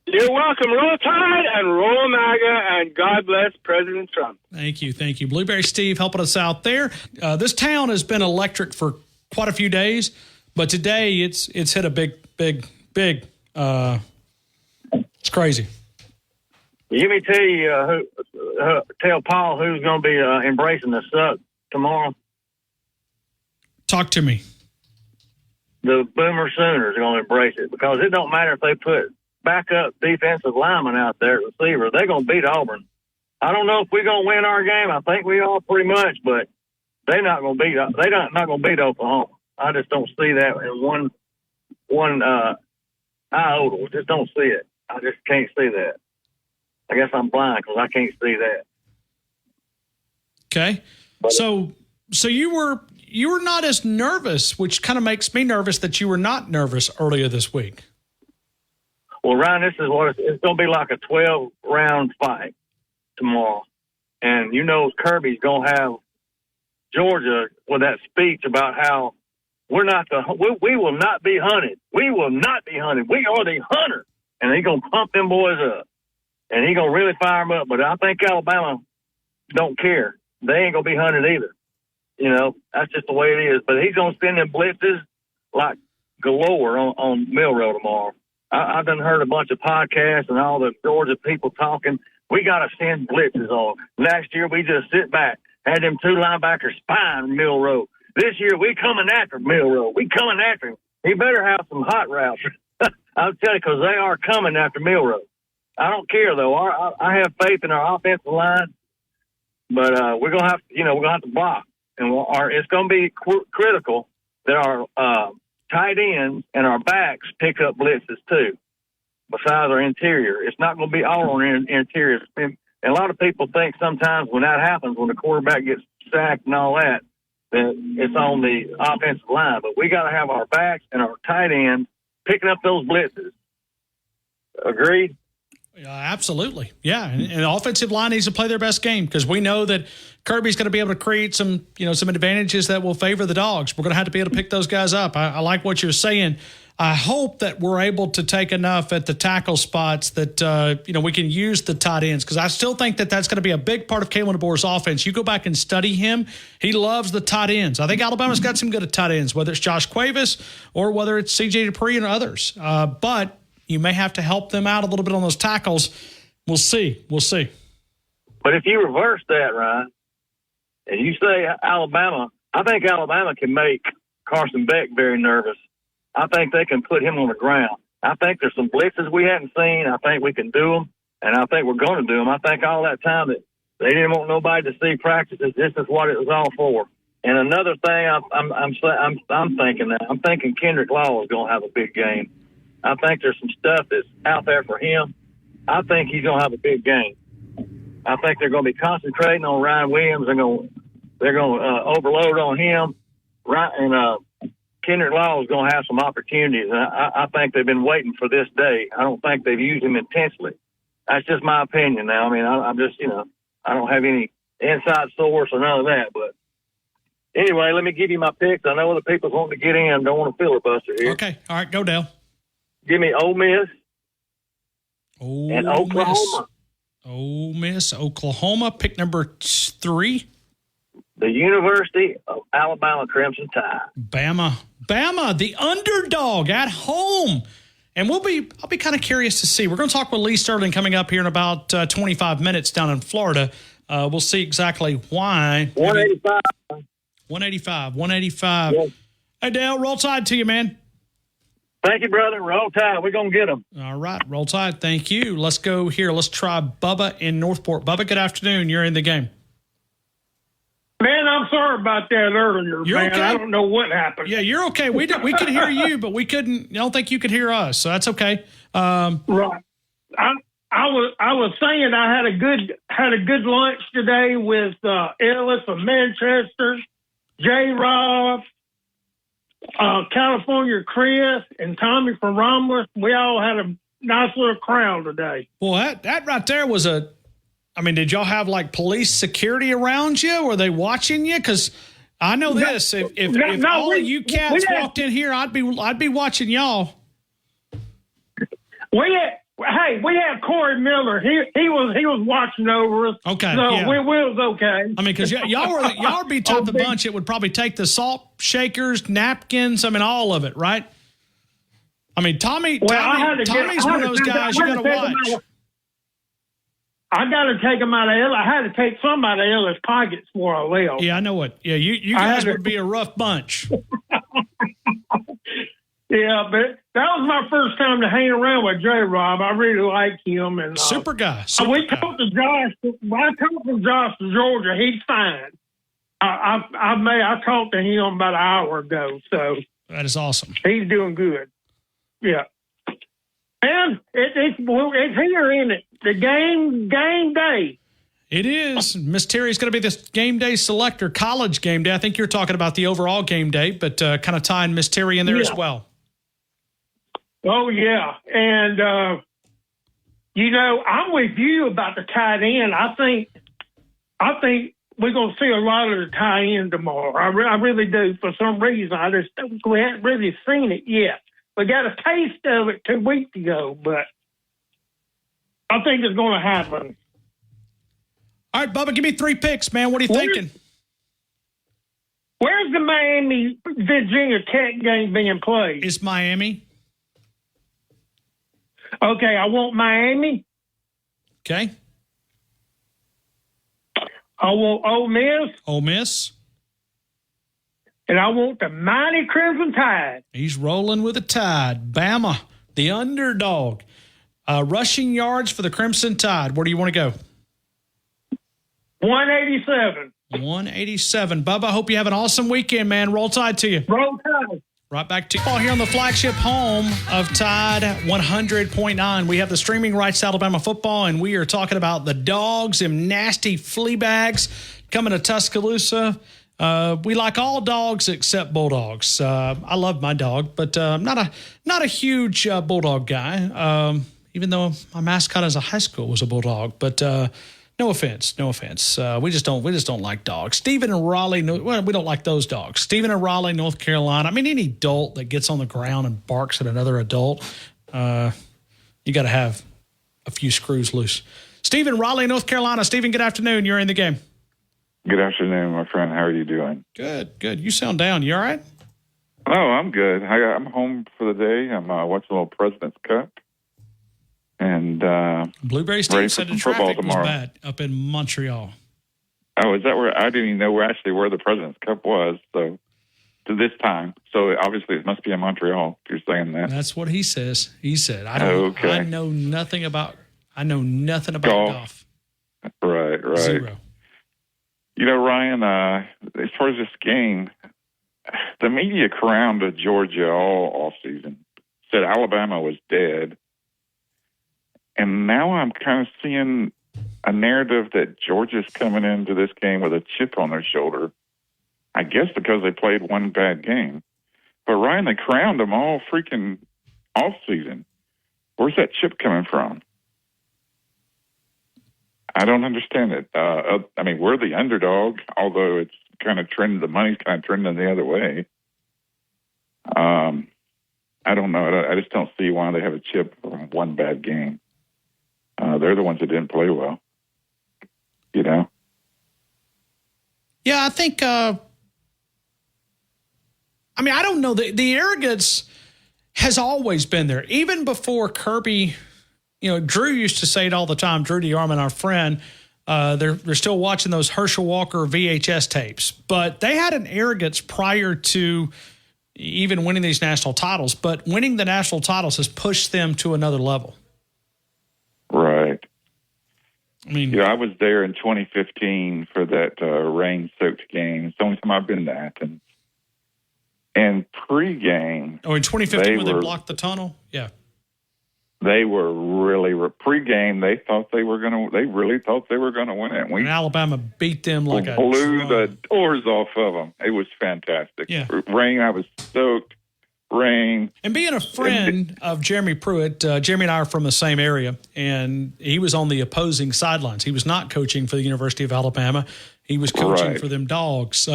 You're welcome. Roll Tide and roll MAGA, and God bless President Trump. Thank you. Blueberry Steve helping us out there. This town has been electric for quite a few days, but today it's hit a big. It's crazy. Let me tell you, tell Paul who's going to be embracing the suck tomorrow. Talk to me. the Boomer Sooners are going to embrace it, because it don't matter if they put backup defensive linemen out there at receiver. They're going to beat Auburn. I don't know if we're going to win our game. I think we are pretty much, but they're not going to beat. They're not going to beat Oklahoma. I just don't see that in one iota. Just don't see it. I just can't see that. I guess I'm blind because I can't see that. Okay, so you were not as nervous, which kind of makes me nervous that you were not nervous earlier this week. Well, Ryan, this is what it's going to be, like a 12-round fight tomorrow. And you know Kirby's going to have Georgia with that speech about how we will not be hunted. We will not be hunted. We are the hunter. And he's going to pump them boys up. And he's going to really fire them up. But I think Alabama don't care. They ain't going to be hunted either. You know, that's just the way it is. But he's going to send them blitzes like galore on Milroe tomorrow. I've done heard a bunch of podcasts and all the Georgia people talking. We got to send blitzes on. Last year, we just sit back, had them two linebackers spying Milroe. This year, we coming after Milroe. We coming after him. He better have some hot routes. I'll tell you, because they are coming after Milroe. I don't care, though. I have faith in our offensive line, but we're going to have to, we're going to have to block. And it's going to be critical that our tight ends and our backs pick up blitzes too, besides our interior. It's not going to be all on our interior. And a lot of people think sometimes when that happens, when the quarterback gets sacked and all that it's on the offensive line. But we got to have our backs and our tight ends picking up those blitzes. Agreed? Absolutely. Yeah. And the offensive line needs to play their best game, because we know that Kirby's going to be able to create some advantages that will favor the Dogs. We're going to have to be able to pick those guys up. I like what you're saying. I hope that we're able to take enough at the tackle spots that, we can use the tight ends, because I still think that that's going to be a big part of Kalen DeBoer's offense. You go back and study him. He loves the tight ends. I think Alabama's got some good at tight ends, whether it's Josh Cuevas or whether it's C.J. Dupree and others. But you may have to help them out a little bit on those tackles. We'll see. But if you reverse that, Ryan, and you say Alabama, I think Alabama can make Carson Beck very nervous. I think they can put him on the ground. I think there's some blitzes we hadn't seen. I think we can do them, and I think we're going to do them. I think all that time that they didn't want nobody to see practices, this is what it was all for. And another thing I'm thinking now, I'm thinking Kendrick Law is going to have a big game. I think there's some stuff that's out there for him. I think he's going to have a big game. I think they're going to be concentrating on Ryan Williams. They're going to overload on him. And Kendrick Law is going to have some opportunities. And I think they've been waiting for this day. I don't think they've used him intensely. That's just my opinion now. I mean, I'm just, I don't have any inside source or none of that. But anyway, let me give you my picks. I know other people's wanting to get in. Don't want to filibuster here. Okay. All right. Go, Dale. Give me Ole Miss and Oklahoma. Ole Miss, Oklahoma, pick number 3. The University of Alabama Crimson Tide. Bama, the underdog at home. And I'll be kind of curious to see. We're going to talk with Lee Sterling coming up here in about 25 minutes down in Florida. We'll see exactly why. 185. Yes. Hey, Dale, roll tide to you, man. Thank you, brother. Roll Tide. We're going to get them. All right. Roll Tide. Thank you. Let's go here. Let's try Bubba in Northport. Bubba, good afternoon. You're in the game. Man, I'm sorry about that earlier, You're man. okay. I don't know what happened. Yeah, you're okay. We could hear you, but we couldn't. I don't think you could hear us, so that's okay. Right. I was saying I had a good lunch today with Ellis from Manchester, J-Rob, California Chris, and Tommy from Romulus. We all had a nice little crowd today. Well, that right there was did y'all have like police security around you? Were they watching you? Because I know this. If all of you cats walked in here, I'd be watching y'all. We had Corey Miller. He was watching over us. Okay, so yeah. we was okay. I mean, because y'all would be type of bunch that would probably take the salt shakers, napkins. I mean, all of it, right? I mean, Tommy's one of those guys you got to watch. I got to take him out of Ellis. I had to take some out of Ellis' pockets before I left. Yeah, I know it. Yeah, you guys would be a rough bunch. Yeah, but that was my first time to hang around with J-Rob. I really like him. And Super guy. We talked to Josh. I talked to Josh in Georgia. He's fine. I talked to him about an hour ago. So that is awesome. He's doing good. Yeah. And it's here, isn't it? The game day. It is. Miss Terry's going to be this game day selector, college game day. I think you're talking about the overall game day, but kind of tying Miss Terry in there as well. Oh, yeah. And, I'm with you about the tight end. I think we're going to see a lot of the tight end tomorrow. I really do. For some reason, we haven't really seen it yet. We got a taste of it 2 weeks ago, but I think it's going to happen. All right, Bubba, give me 3 picks, man. What are you thinking? Where's the Miami-Virginia Tech game being played? It's Miami. Okay, I want Miami. Okay. I want Ole Miss. Ole Miss. And I want the mighty Crimson Tide. He's rolling with the Tide. Bama, the underdog. Rushing yards for the Crimson Tide. Where do you want to go? 187. 187. Bubba, I hope you have an awesome weekend, man. Roll Tide to you. Roll Tide. Right back to you here on the flagship home of Tide 100.9. We have the streaming rights to Alabama football, and we are talking about the dogs and nasty flea bags coming to Tuscaloosa. We like all dogs except bulldogs. I love my dog, but I'm not a huge bulldog guy, even though my mascot as a high school was a bulldog. But no offense. We just don't like dogs. Stephen in Raleigh, we don't like those dogs. Stephen in Raleigh, North Carolina. I mean, any adult that gets on the ground and barks at another adult, you got to have a few screws loose. Stephen, Raleigh, North Carolina. Stephen, good afternoon. You're in the game. Good afternoon, my friend. How are you doing? Good. You sound down. You all right? Oh, I'm good. I'm home for the day. I'm watching a little President's Cup. And Blueberry State said the traffic was bad up in Montreal. Oh, is that where? I didn't even know where the President's Cup was. So to this time, so obviously it must be in Montreal. If you're saying that, that's what he says. He said, I know nothing about golf. Right. Zero. You know, Ryan, as far as this game, the media crowned Georgia all offseason, said Alabama was dead. And now I'm kind of seeing a narrative that Georgia's coming into this game with a chip on their shoulder. I guess because they played one bad game. But, Ryan, they crowned them all freaking offseason. Where's that chip coming from? I don't understand it. I mean, we're the underdog, although it's kind of trending. The money's kind of trending the other way. I don't know. I just don't see why they have a chip from one bad game. They're the ones that didn't play well. You know? Yeah, I think. I don't know. The arrogance has always been there, even before Kirby. You know, Drew used to say it all the time. Drew DeArmond, our friend, they're still watching those Herschel Walker VHS tapes. But they had an arrogance prior to even winning these national titles. But winning the national titles has pushed them to another level. Right. I mean, I was there in 2015 for that rain-soaked game. It's the only time I've been to Athens. And pregame. Oh, in 2015 when they blocked the tunnel? Yeah. They were really pregame. They thought they were going to. They really thought they were going to win it. And Alabama beat them like a blew the doors off of them. It was fantastic. Yeah. Rain. I was stoked. Rain. And being a friend of Jeremy Pruitt, Jeremy and I are from the same area, and he was on the opposing sidelines. He was not coaching for the University of Alabama. He was coaching for them dogs.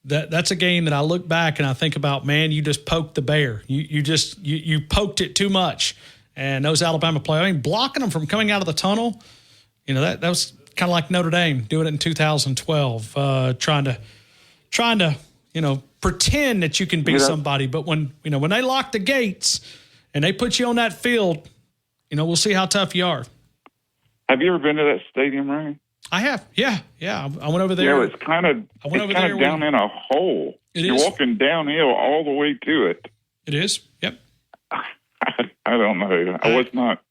That's a game that I look back and I think about, man, you just poked the bear. You poked it too much. And those Alabama players, blocking them from coming out of the tunnel, that was kind of like Notre Dame doing it in 2012, trying to pretend that you can be somebody. But when they lock the gates and they put you on that field, we'll see how tough you are. Have you ever been to that stadium, Ryan? I have, yeah. I went over there. Yeah, it's kind of down in a hole. You're walking downhill all the way to it. It is. Yep. I don't know. I was not.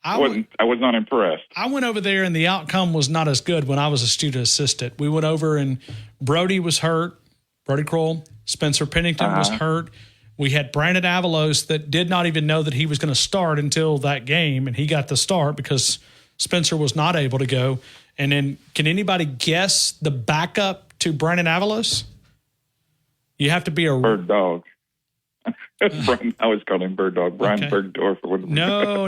I was not impressed. I went over there, and the outcome was not as good when I was a student assistant. We went over, and Brody was hurt. Brody Kroll. Spencer Pennington was hurt. We had Brandon Avalos that did not even know that he was going to start until that game, and he got the start because Spencer was not able to go. And then can anybody guess the backup to Brandon Avalos? You have to be a Bird Dog. I was calling him Bird Dog. Brian Bergdorf. No.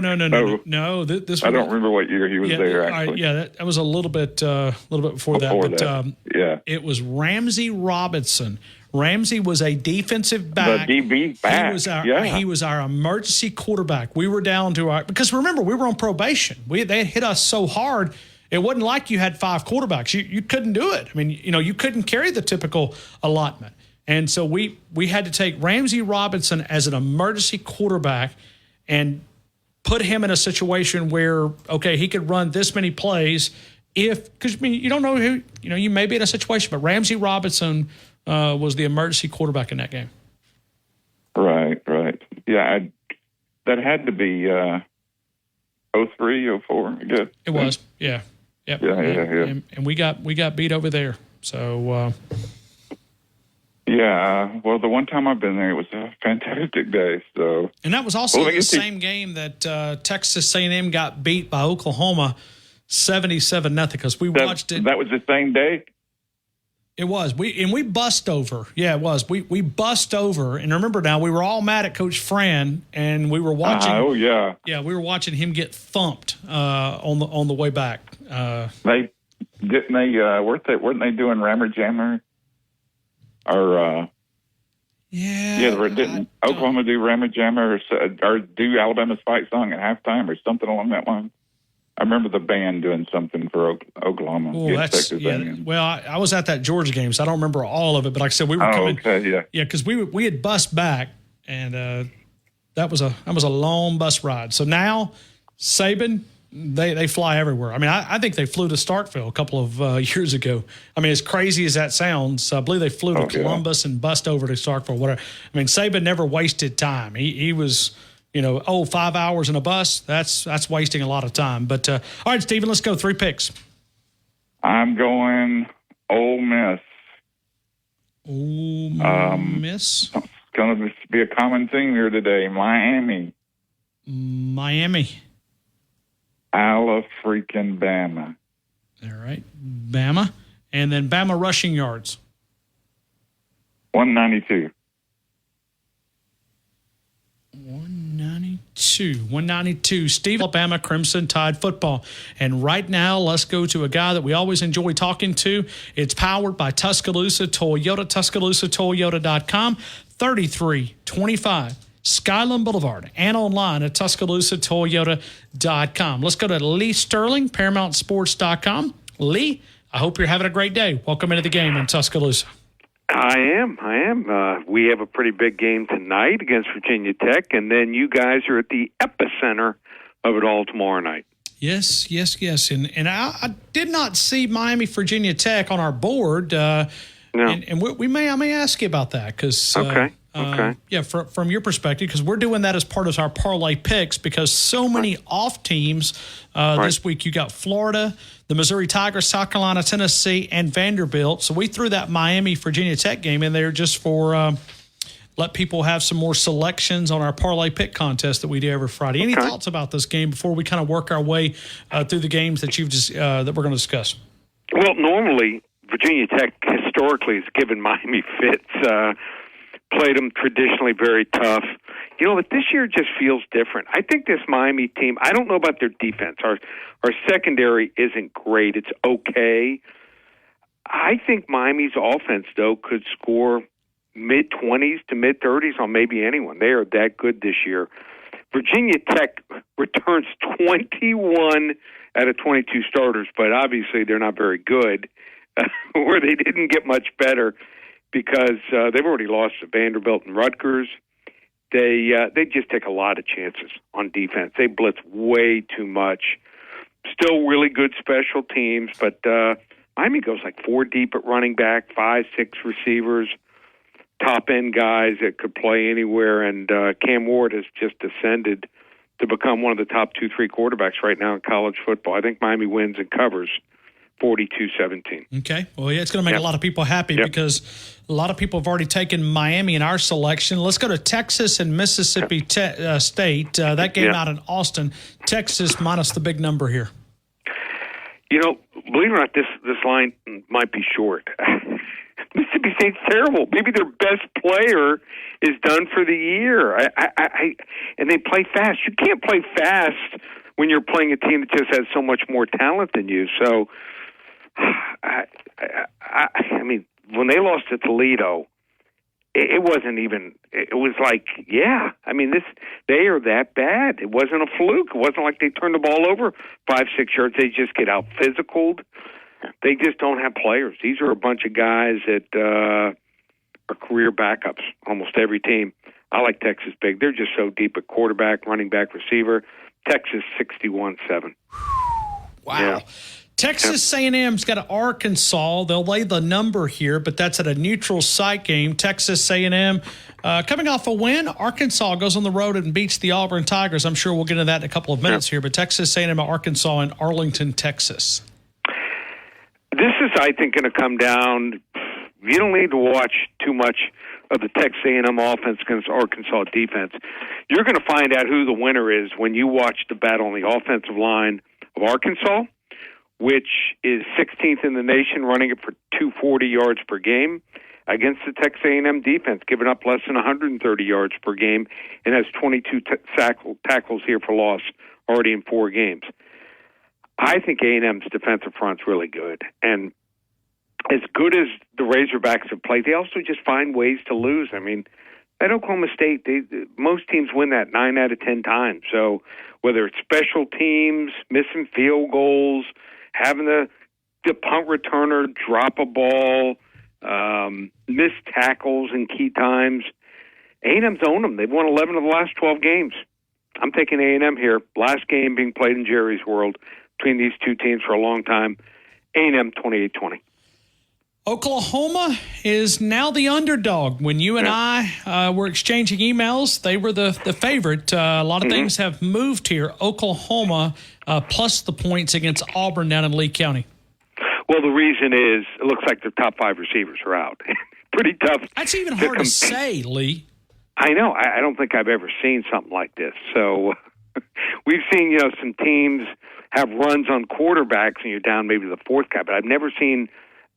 This I don't remember what year he was there. Actually, that was a little bit before that. But it was Ramsey Robinson. Ramsey was a defensive back. The DB back. He was our emergency quarterback. We were down to because remember we were on probation. They had hit us so hard. It wasn't like you had 5 quarterbacks. You couldn't do it. I mean, you couldn't carry the typical allotment. And so we had to take Ramsey Robinson as an emergency quarterback and put him in a situation where, okay, he could run this many plays because you don't know who, you may be in a situation, but Ramsey Robinson was the emergency quarterback in that game. Right. Yeah, that had to be 03, 04, I guess. It was, yeah. Yep. Yeah. And we got beat over there. So yeah, well, the one time I've been there, it was a fantastic day. So, and that was also the same game that Texas A&M got beat by Oklahoma 77-0 because we watched it. That was the same day? It was. We bust over. Yeah, it was. We bust over. And remember now, we were all mad at Coach Fran, and we were watching. Oh, yeah. Yeah, we were watching him get thumped on the way back. Weren't they doing Rammer Jammer? Or didn't Oklahoma do Rammer Jammer or do Alabama's fight song at halftime or something along that line? I remember the band doing something for Oklahoma. Well, I was at that Georgia game, so I don't remember all of it. But like I said, we were coming. Okay, yeah. Yeah, because we had bus back, and that was a long bus ride. So now Saban, they fly everywhere. I mean, I think they flew to Starkville a couple of years ago. I mean, as crazy as that sounds, I believe they flew to Columbus and bust over to Starkville. Whatever. I mean, Saban never wasted time. He was. 5 hours in a bus, that's wasting a lot of time. But, all right, Stephen, let's go 3 picks. I'm going Ole Miss. Ole Miss? It's going to be a common theme here today. Miami. Ala-freaking-Bama. All right, Bama. And then Bama rushing yards. 192. 192. Steve, Alabama Crimson Tide football. And right now, let's go to a guy that we always enjoy talking to. It's powered by Tuscaloosa Toyota, TuscaloosaToyota.com, 3325 Skyland Boulevard, and online at TuscaloosaToyota.com. Let's go to Lee Sterling, ParamountSports.com. Lee, I hope you're having a great day. Welcome into the game in Tuscaloosa. I am. We have a pretty big game tonight against Virginia Tech, and then you guys are at the epicenter of it all tomorrow night. Yes. And I did not see Miami, Virginia Tech on our board. No. And I may ask you about that because okay. Yeah, from your perspective, because we're doing that as part of our parlay picks because so many off teams this week. You got Florida, the Missouri Tigers, South Carolina, Tennessee, and Vanderbilt. So we threw that Miami Virginia Tech game in there just for let people have some more selections on our parlay pick contest that we do every Friday. Any thoughts about this game before we kind of work our way through the games that that we're going to discuss? Well, normally Virginia Tech historically has given Miami fits. Played them traditionally very tough. But this year just feels different. I think this Miami team, I don't know about their defense. Our secondary isn't great. It's okay. I think Miami's offense, though, could score mid-20s to mid-30s on maybe anyone. They are that good this year. Virginia Tech returns 21 out of 22 starters, but obviously they're not very good, where they didn't get much better. Because they've already lost to Vanderbilt and Rutgers. They just take a lot of chances on defense. They blitz way too much. Still really good special teams, but Miami goes like 4 deep at running back, 5, 6 receivers. top-end guys that could play anywhere, and Cam Ward has just ascended to become one of the top 2-3 quarterbacks right now in college football. I think Miami wins and covers 42-17. Okay. Well, yeah, it's going to make a lot of people happy because a lot of people have already taken Miami in our selection. Let's go to Texas and Mississippi State. That game out in Austin. Texas minus the big number here. You know, believe it or not, this line might be short. Mississippi State's terrible. Maybe their best player is done for the year. And they play fast. You can't play fast when you're playing a team that just has so much more talent than you. So, I mean, when they lost to Toledo, it wasn't even. It was like, yeah. I mean, they are that bad. It wasn't a fluke. It wasn't like they turned the ball over 5-6 yards. They just get out physicaled. They just don't have players. These are a bunch of guys that are career backups, almost every team. I like Texas big. They're just so deep at quarterback, running back, receiver. Texas 61-7. Wow. Yeah. Texas A&M's got Arkansas. They'll lay the number here, but that's at a neutral site game. Texas A&M coming off a win. Arkansas goes on the road and beats the Auburn Tigers. I'm sure we'll get into that in a couple of minutes here, but Texas A&M, Arkansas, and Arlington, Texas. This is, I think, going to come down. You don't need to watch too much of the Texas A&M offense against Arkansas defense. You're going to find out who the winner is when you watch the battle on the offensive line of Arkansas, which is 16th in the nation, running it for 240 yards per game, against the Texas A&M defense, giving up less than 130 yards per game, and has 22 tackles here for loss already in 4 games. I think A&M's defensive front's really good. And as good as the Razorbacks have played, they also just find ways to lose. I mean, at Oklahoma State, most teams win that 9 out of 10 times. So whether it's special teams, missing field goals, having the punt returner drop a ball, missed tackles in key times, A&M's owned them. They've won 11 of the last 12 games. I'm taking A&M here. Last game being played in Jerry's World between these two teams for a long time. A&M 28-20. Oklahoma is now the underdog. When you and I were exchanging emails, they were the favorite. A lot of things have moved here. Oklahoma plus the points against Auburn down in Lee County. Well, the reason is it looks like their top 5 receivers are out. Pretty tough. That's even hard to say, Lee. I know. I don't think I've ever seen something like this. So we've seen, some teams have runs on quarterbacks and you're down maybe the 4th guy, but I've never seen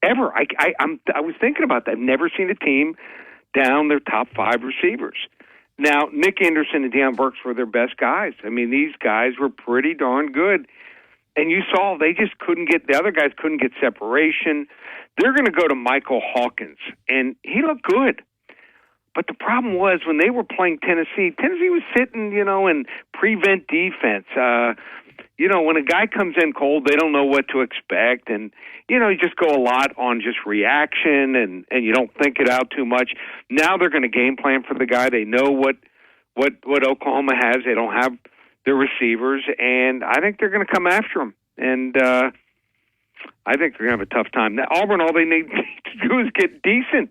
ever. I was thinking about that. I've never seen a team down their top 5 receivers. Now, Nick Anderson and Deion Burks were their best guys. I mean, these guys were pretty darn good. And you saw the other guys couldn't get separation. They're going to go to Michael Hawkins, and he looked good. But the problem was when they were playing Tennessee was sitting, in prevent defense. When a guy comes in cold, they don't know what to expect. And, you just go a lot on just reaction and you don't think it out too much. Now they're going to game plan for the guy. They know what Oklahoma has. They don't have their receivers. And I think they're going to come after them. And I think they're going to have a tough time. Now, Auburn, all they need to do is get decent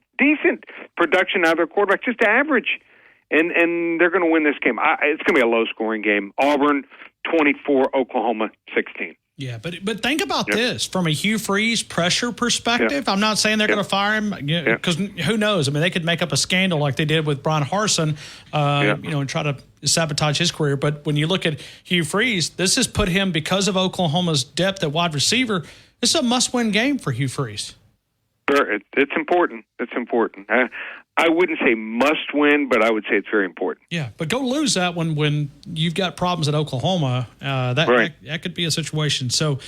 production out of their quarterback, just average. And they're going to win this game. It's going to be a low-scoring game. Auburn 24, Oklahoma 16. Yeah, but think about this from a Hugh Freeze pressure perspective. I'm not saying they're going to fire him because who knows? I mean, they could make up a scandal like they did with Brian Harsin, and try to sabotage his career. But when you look at Hugh Freeze, this has put him, because of Oklahoma's depth at wide receiver, this is a must-win game for Hugh Freeze. Sure, it's important. It's important. I wouldn't say must win, but I would say it's very important. Yeah, but go lose that one when you've got problems at Oklahoma. That could be a situation. So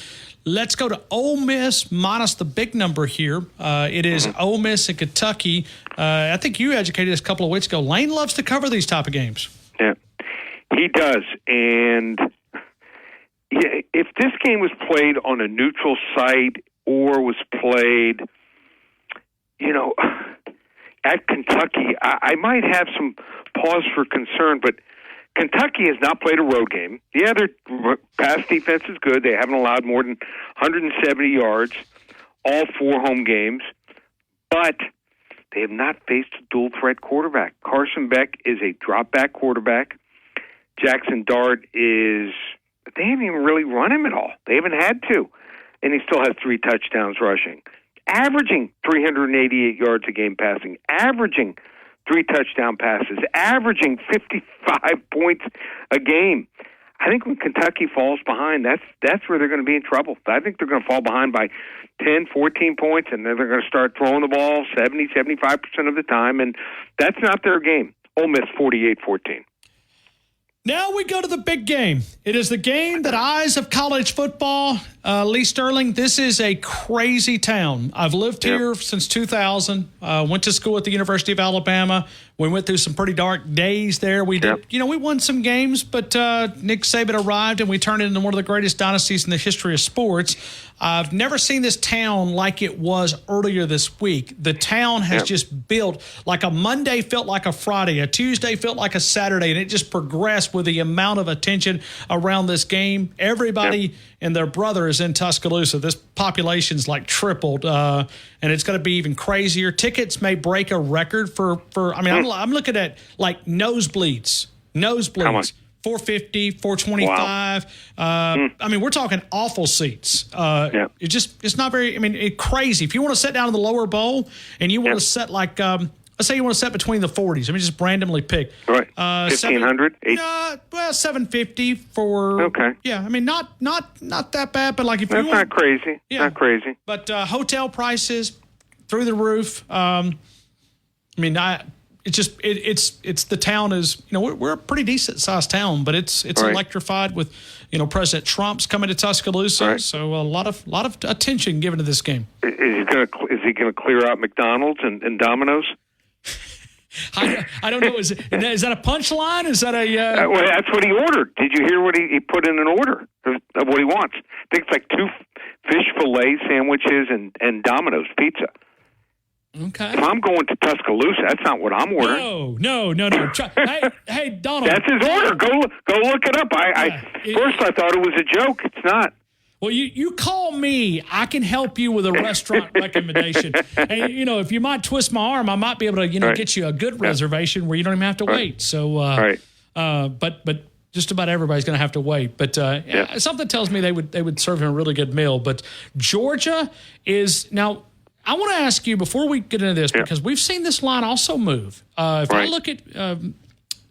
let's go to Ole Miss minus the big number here. It is Ole Miss and Kentucky. I think you educated us a couple of weeks ago. Lane loves to cover these type of games. Yeah, he does. And if this game was played on a neutral site or was played, at Kentucky, I might have some pause for concern, but Kentucky has not played a road game. Yeah, their pass defense is good. They haven't allowed more than 170 yards all 4 home games, but They have not faced a dual-threat quarterback. Carson Beck is a drop-back quarterback. Jackson Dart they haven't even really run him at all. They haven't had to. And he still has 3 touchdowns rushing. Averaging 388 yards a game passing. Averaging 3 touchdown passes. Averaging 55 points a game. I think when Kentucky falls behind, that's where they're going to be in trouble. I think they're going to fall behind by 10, 14 points, and then they're going to start throwing the ball 70, 75% of the time, and that's not their game. Ole Miss 48-14. Now we go to the big game. It is the game that eyes of college football. Lee Sterling, this is a crazy town. I've lived here since 2000. Went to school at the University of Alabama. We went through some pretty dark days there. We did, we won some games, but Nick Saban arrived and we turned it into one of the greatest dynasties in the history of sports. I've never seen this town like it was earlier this week. The town has just built like a Monday felt like a Friday, a Tuesday felt like a Saturday, and it just progressed with the amount of attention around this game. Everybody and their brother is in Tuscaloosa. This population's like tripled, and it's going to be even crazier. Tickets may break a record for I'm looking at like nosebleeds. How much? $450, $425. Wow. We're talking awful seats. It's not very. Crazy. If you want to sit down in the lower bowl and you want to set like, let's say you want to set between the 40s. Let me just randomly pick. Right. 1,500. $750 for. Okay. Yeah. Not that bad, but like if that's you want, not crazy. Yeah. Not crazy. But hotel prices through the roof. It's the town is, we're a pretty decent sized town, but it's electrified with, President Trump's coming to Tuscaloosa. Right. So a lot of attention given to this game. Is he going to clear out McDonald's and Domino's? I don't know. Is that a punchline? Is that a? Well, that's what he ordered. Did you hear what he put in an order of what he wants? I think it's like 2 fish fillet sandwiches and Domino's pizza. Okay. If I'm going to Tuscaloosa, that's not what I'm ordering. No. hey, Donald. That's his order. Go look it up. First I thought it was a joke. It's not. Well, you call me. I can help you with a restaurant recommendation. And, if you might twist my arm, I might be able to, get you a good reservation where you don't even have to wait. So, but just about everybody's going to have to wait. But something tells me they would serve him a really good meal. But Georgia is now. I want to ask you before we get into this, because we've seen this line also move. If I look at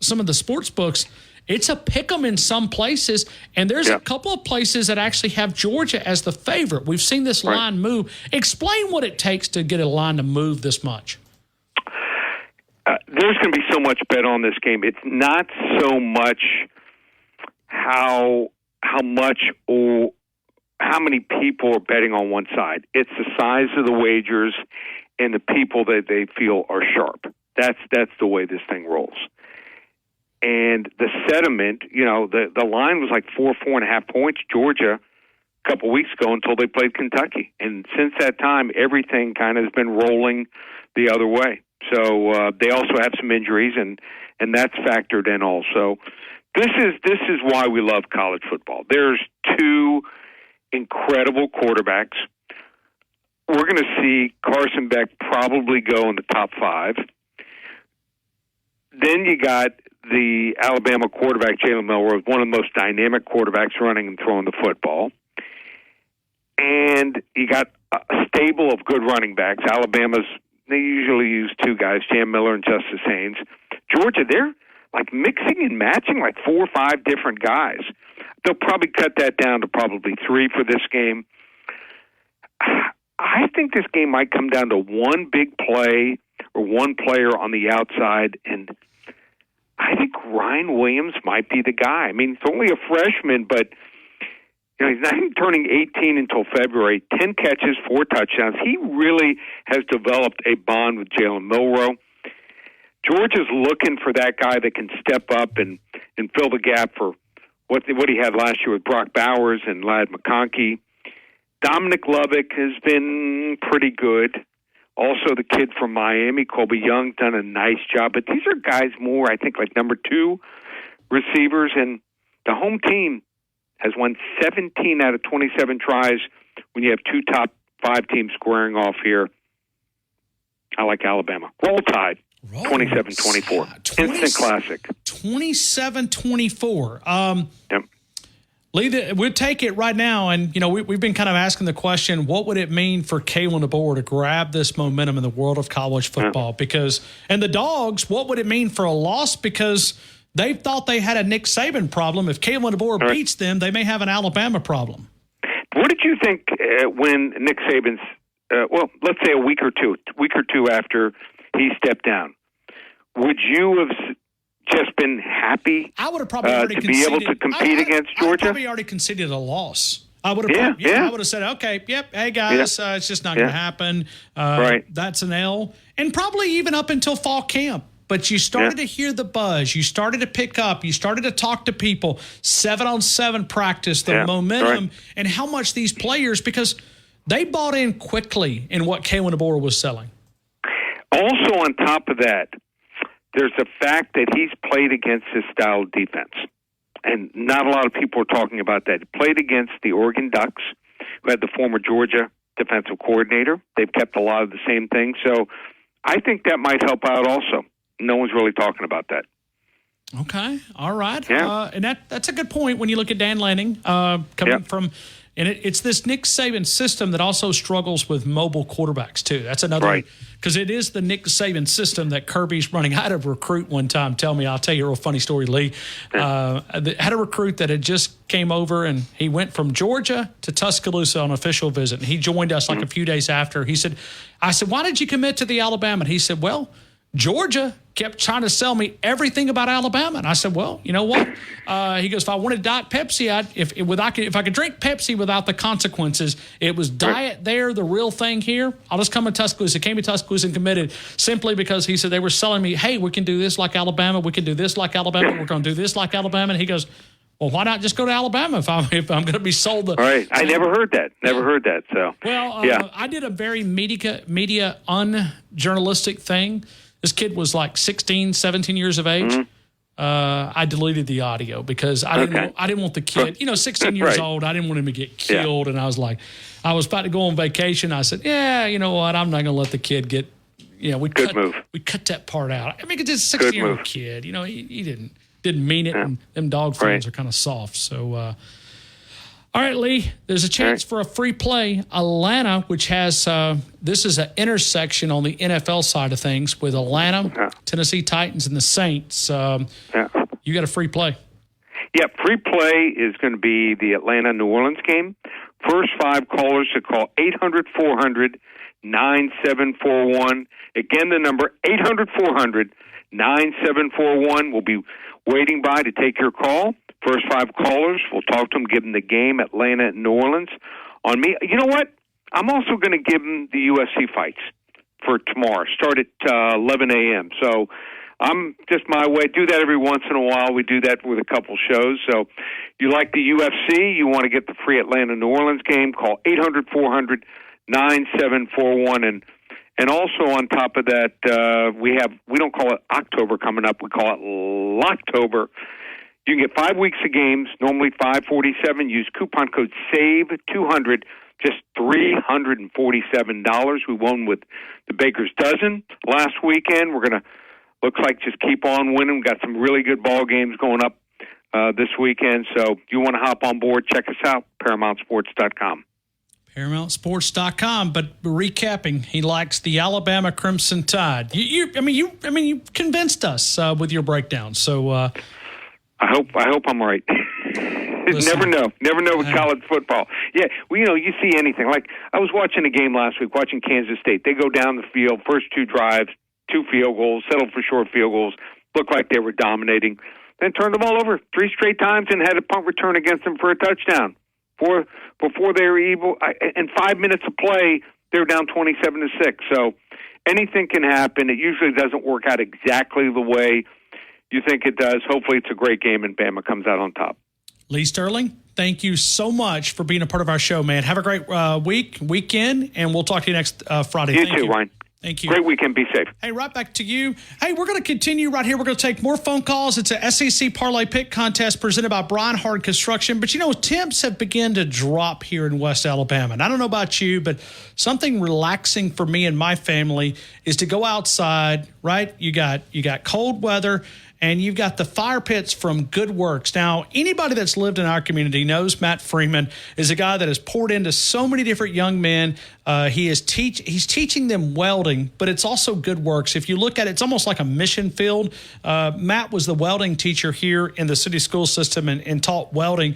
some of the sports books, it's a pick 'em in some places, and there's a couple of places that actually have Georgia as the favorite. We've seen this line move. Explain what it takes to get a line to move this much. There's going to be so much bet on this game. It's not so much how much or how many people are betting on one side. It's the size of the wagers and the people that they feel are sharp. That's the way this thing rolls. And the sentiment, the line was like 4.5 points, Georgia, a couple weeks ago until they played Kentucky. And since that time, everything kind of has been rolling the other way. So they also have some injuries, and that's factored in also. This is why we love college football. There's 2 incredible quarterbacks. We're going to see Carson Beck probably go in the top 5. Then you got the Alabama quarterback, Jalen Milroe, one of the most dynamic quarterbacks running and throwing the football. And you got a stable of good running backs. They usually use 2 guys, Jam Miller and Justice Haynes. Georgia, they're like mixing and matching like 4 or 5 different guys. They'll probably cut that down to probably 3 for this game. I think this game might come down to one big play or one player on the outside, and I think Ryan Williams might be the guy. He's only a freshman, but he's not even turning 18 until February. 10 catches, 4 touchdowns. He really has developed a bond with Jalen Milroe. Georgia's looking for that guy that can step up and fill the gap for what he had last year with Brock Bowers and Ladd McConkey. Dominic Lovick has been pretty good. Also, the kid from Miami, Colby Young, done a nice job. But these are guys more, I think, like number 2 receivers. And the home team has won 17 out of 27 tries when you have 2 top 5 teams squaring off here. I like Alabama. Roll Tide, 27-24. Instant classic. 27-24. Yep. Lee, we'll take it right now. And, we've been kind of asking the question, what would it mean for Kalen DeBoer to grab this momentum in the world of college football? And the Dogs, what would it mean for a loss? Because they thought they had a Nick Saban problem. If Kalen DeBoer beats them, they may have an Alabama problem. What did you think when Nick Saban's, let's say a week or two after he stepped down? Would you have just been happy I would have probably already to be able to compete against Georgia? I probably already conceded a loss. I would have I would have said, okay, hey guys, it's just not going to happen. That's an L. And probably even up until fall camp. But you started to hear the buzz. You started to pick up. You started to talk to people. 7-on-7 practice, the momentum, and how much these players, because they bought in quickly in what Kalen DeBoer was selling. Also on top of that, there's the fact that he's played against his style of defense. And not a lot of people are talking about that. He played against the Oregon Ducks, who had the former Georgia defensive coordinator. They've kept a lot of the same things. So I think that might help out also. No one's really talking about that. Okay. All right. Yeah. And that's a good point when you look at Dan Lanning coming from – and it's this Nick Saban system that also struggles with mobile quarterbacks, too. That's another – because it is the Nick Saban system that Kirby's running. I had a recruit one time I'll tell you a real funny story, Lee. Had a recruit that had just came over, and he went from Georgia to Tuscaloosa on an official visit. And he joined us like a few days after. I said, why did you commit to the Alabama? And he said, well, Georgia kept trying to sell me everything about Alabama. And I said, well, you know what? He goes, if I wanted Diet Pepsi, if I could drink Pepsi without the consequences, it was diet there, the real thing here. I'll just come to Tuscaloosa. Came to Tuscaloosa and committed simply because he said they were selling me, hey, we can do this like Alabama. We can do this like Alabama. We're going to do this like Alabama. And he goes, well, why not just go to Alabama if I'm going to be sold? I never heard that. So, I did a very media unjournalistic thing. This kid was like 16, 17 years of age. I deleted the audio because I didn't want the kid, 16 years old. I didn't want him to get killed. And I was like, I was about to go on vacation. I said, you know what? I'm not going to let the kid get, we cut that part out. I mean, it's just a 16-year-old kid. He didn't mean it. And them dog fans are kind of soft. So, all right, Lee, there's a chance for a free play. Atlanta, which has this is an intersection on the NFL side of things with Atlanta, Tennessee Titans, and the Saints. You got a free play. Yeah, free play is going to be the Atlanta-New Orleans game. First 5 callers to call 800-400-9741. Again, the number 800-400-9741. We'll be waiting by to take your call. First 5 callers, we'll talk to them, give them the game, Atlanta and New Orleans. On me, you know what? I'm also going to give them the UFC fights for tomorrow. Start at 11 a.m. So I'm just my way. Do that every once in a while. We do that with a couple shows. So you like the UFC, you want to get the free Atlanta-New Orleans game, call 800-400-9741. And also on top of that, we don't call it October coming up. We call it Locktober. You can get 5 weeks of games, normally $547. Use coupon code SAVE200, just $347. We won with the Baker's Dozen last weekend. We're going to, looks like, just keep on winning. We've got some really good ball games going up this weekend. So if you want to hop on board, check us out, ParamountSports.com. ParamountSports.com. But recapping, he likes the Alabama Crimson Tide. You convinced us with your breakdown. So I hope I'm right. Never know with college football. Yeah, well, you see anything. Like I was watching a game last week, watching Kansas State. They go down the field, first 2 drives, 2 field goals, settled for short field goals, looked like they were dominating, then turned the ball over 3 straight times and had a punt return against them for a touchdown. Before they were able, in 5 minutes of play, they were down 27-6. So anything can happen. It usually doesn't work out exactly the way you think it does. Hopefully it's a great game and Bama comes out on top. Lee Sterling, thank you so much for being a part of our show, man. Have a great weekend, and we'll talk to you next Friday. You too, Ryan. Thank you. Great weekend. Be safe. Hey, right back to you. Hey, we're going to continue right here. We're going to take more phone calls. It's a SEC Parlay Pick Contest presented by Brian Hard Construction. But, temps have begun to drop here in West Alabama. And I don't know about you, but something relaxing for me and my family is to go outside, right? You got cold weather, and you've got the fire pits from Good Works. Now, anybody that's lived in our community knows Matt Freeman is a guy that has poured into so many different young men. He's teaching them welding, but it's also Good Works. If you look at it, it's almost like a mission field. Matt was the welding teacher here in the city school system and taught welding.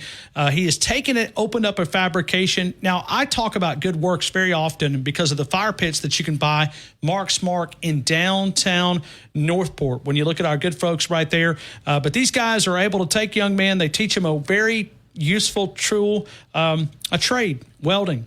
He has taken it, opened up a fabrication. Now, I talk about Good Works very often because of the fire pits that you can buy, Mark's Mark in downtown Northport. When you look at our good folks right there. But these guys are able to take young men. They teach them a very useful tool, a trade, welding.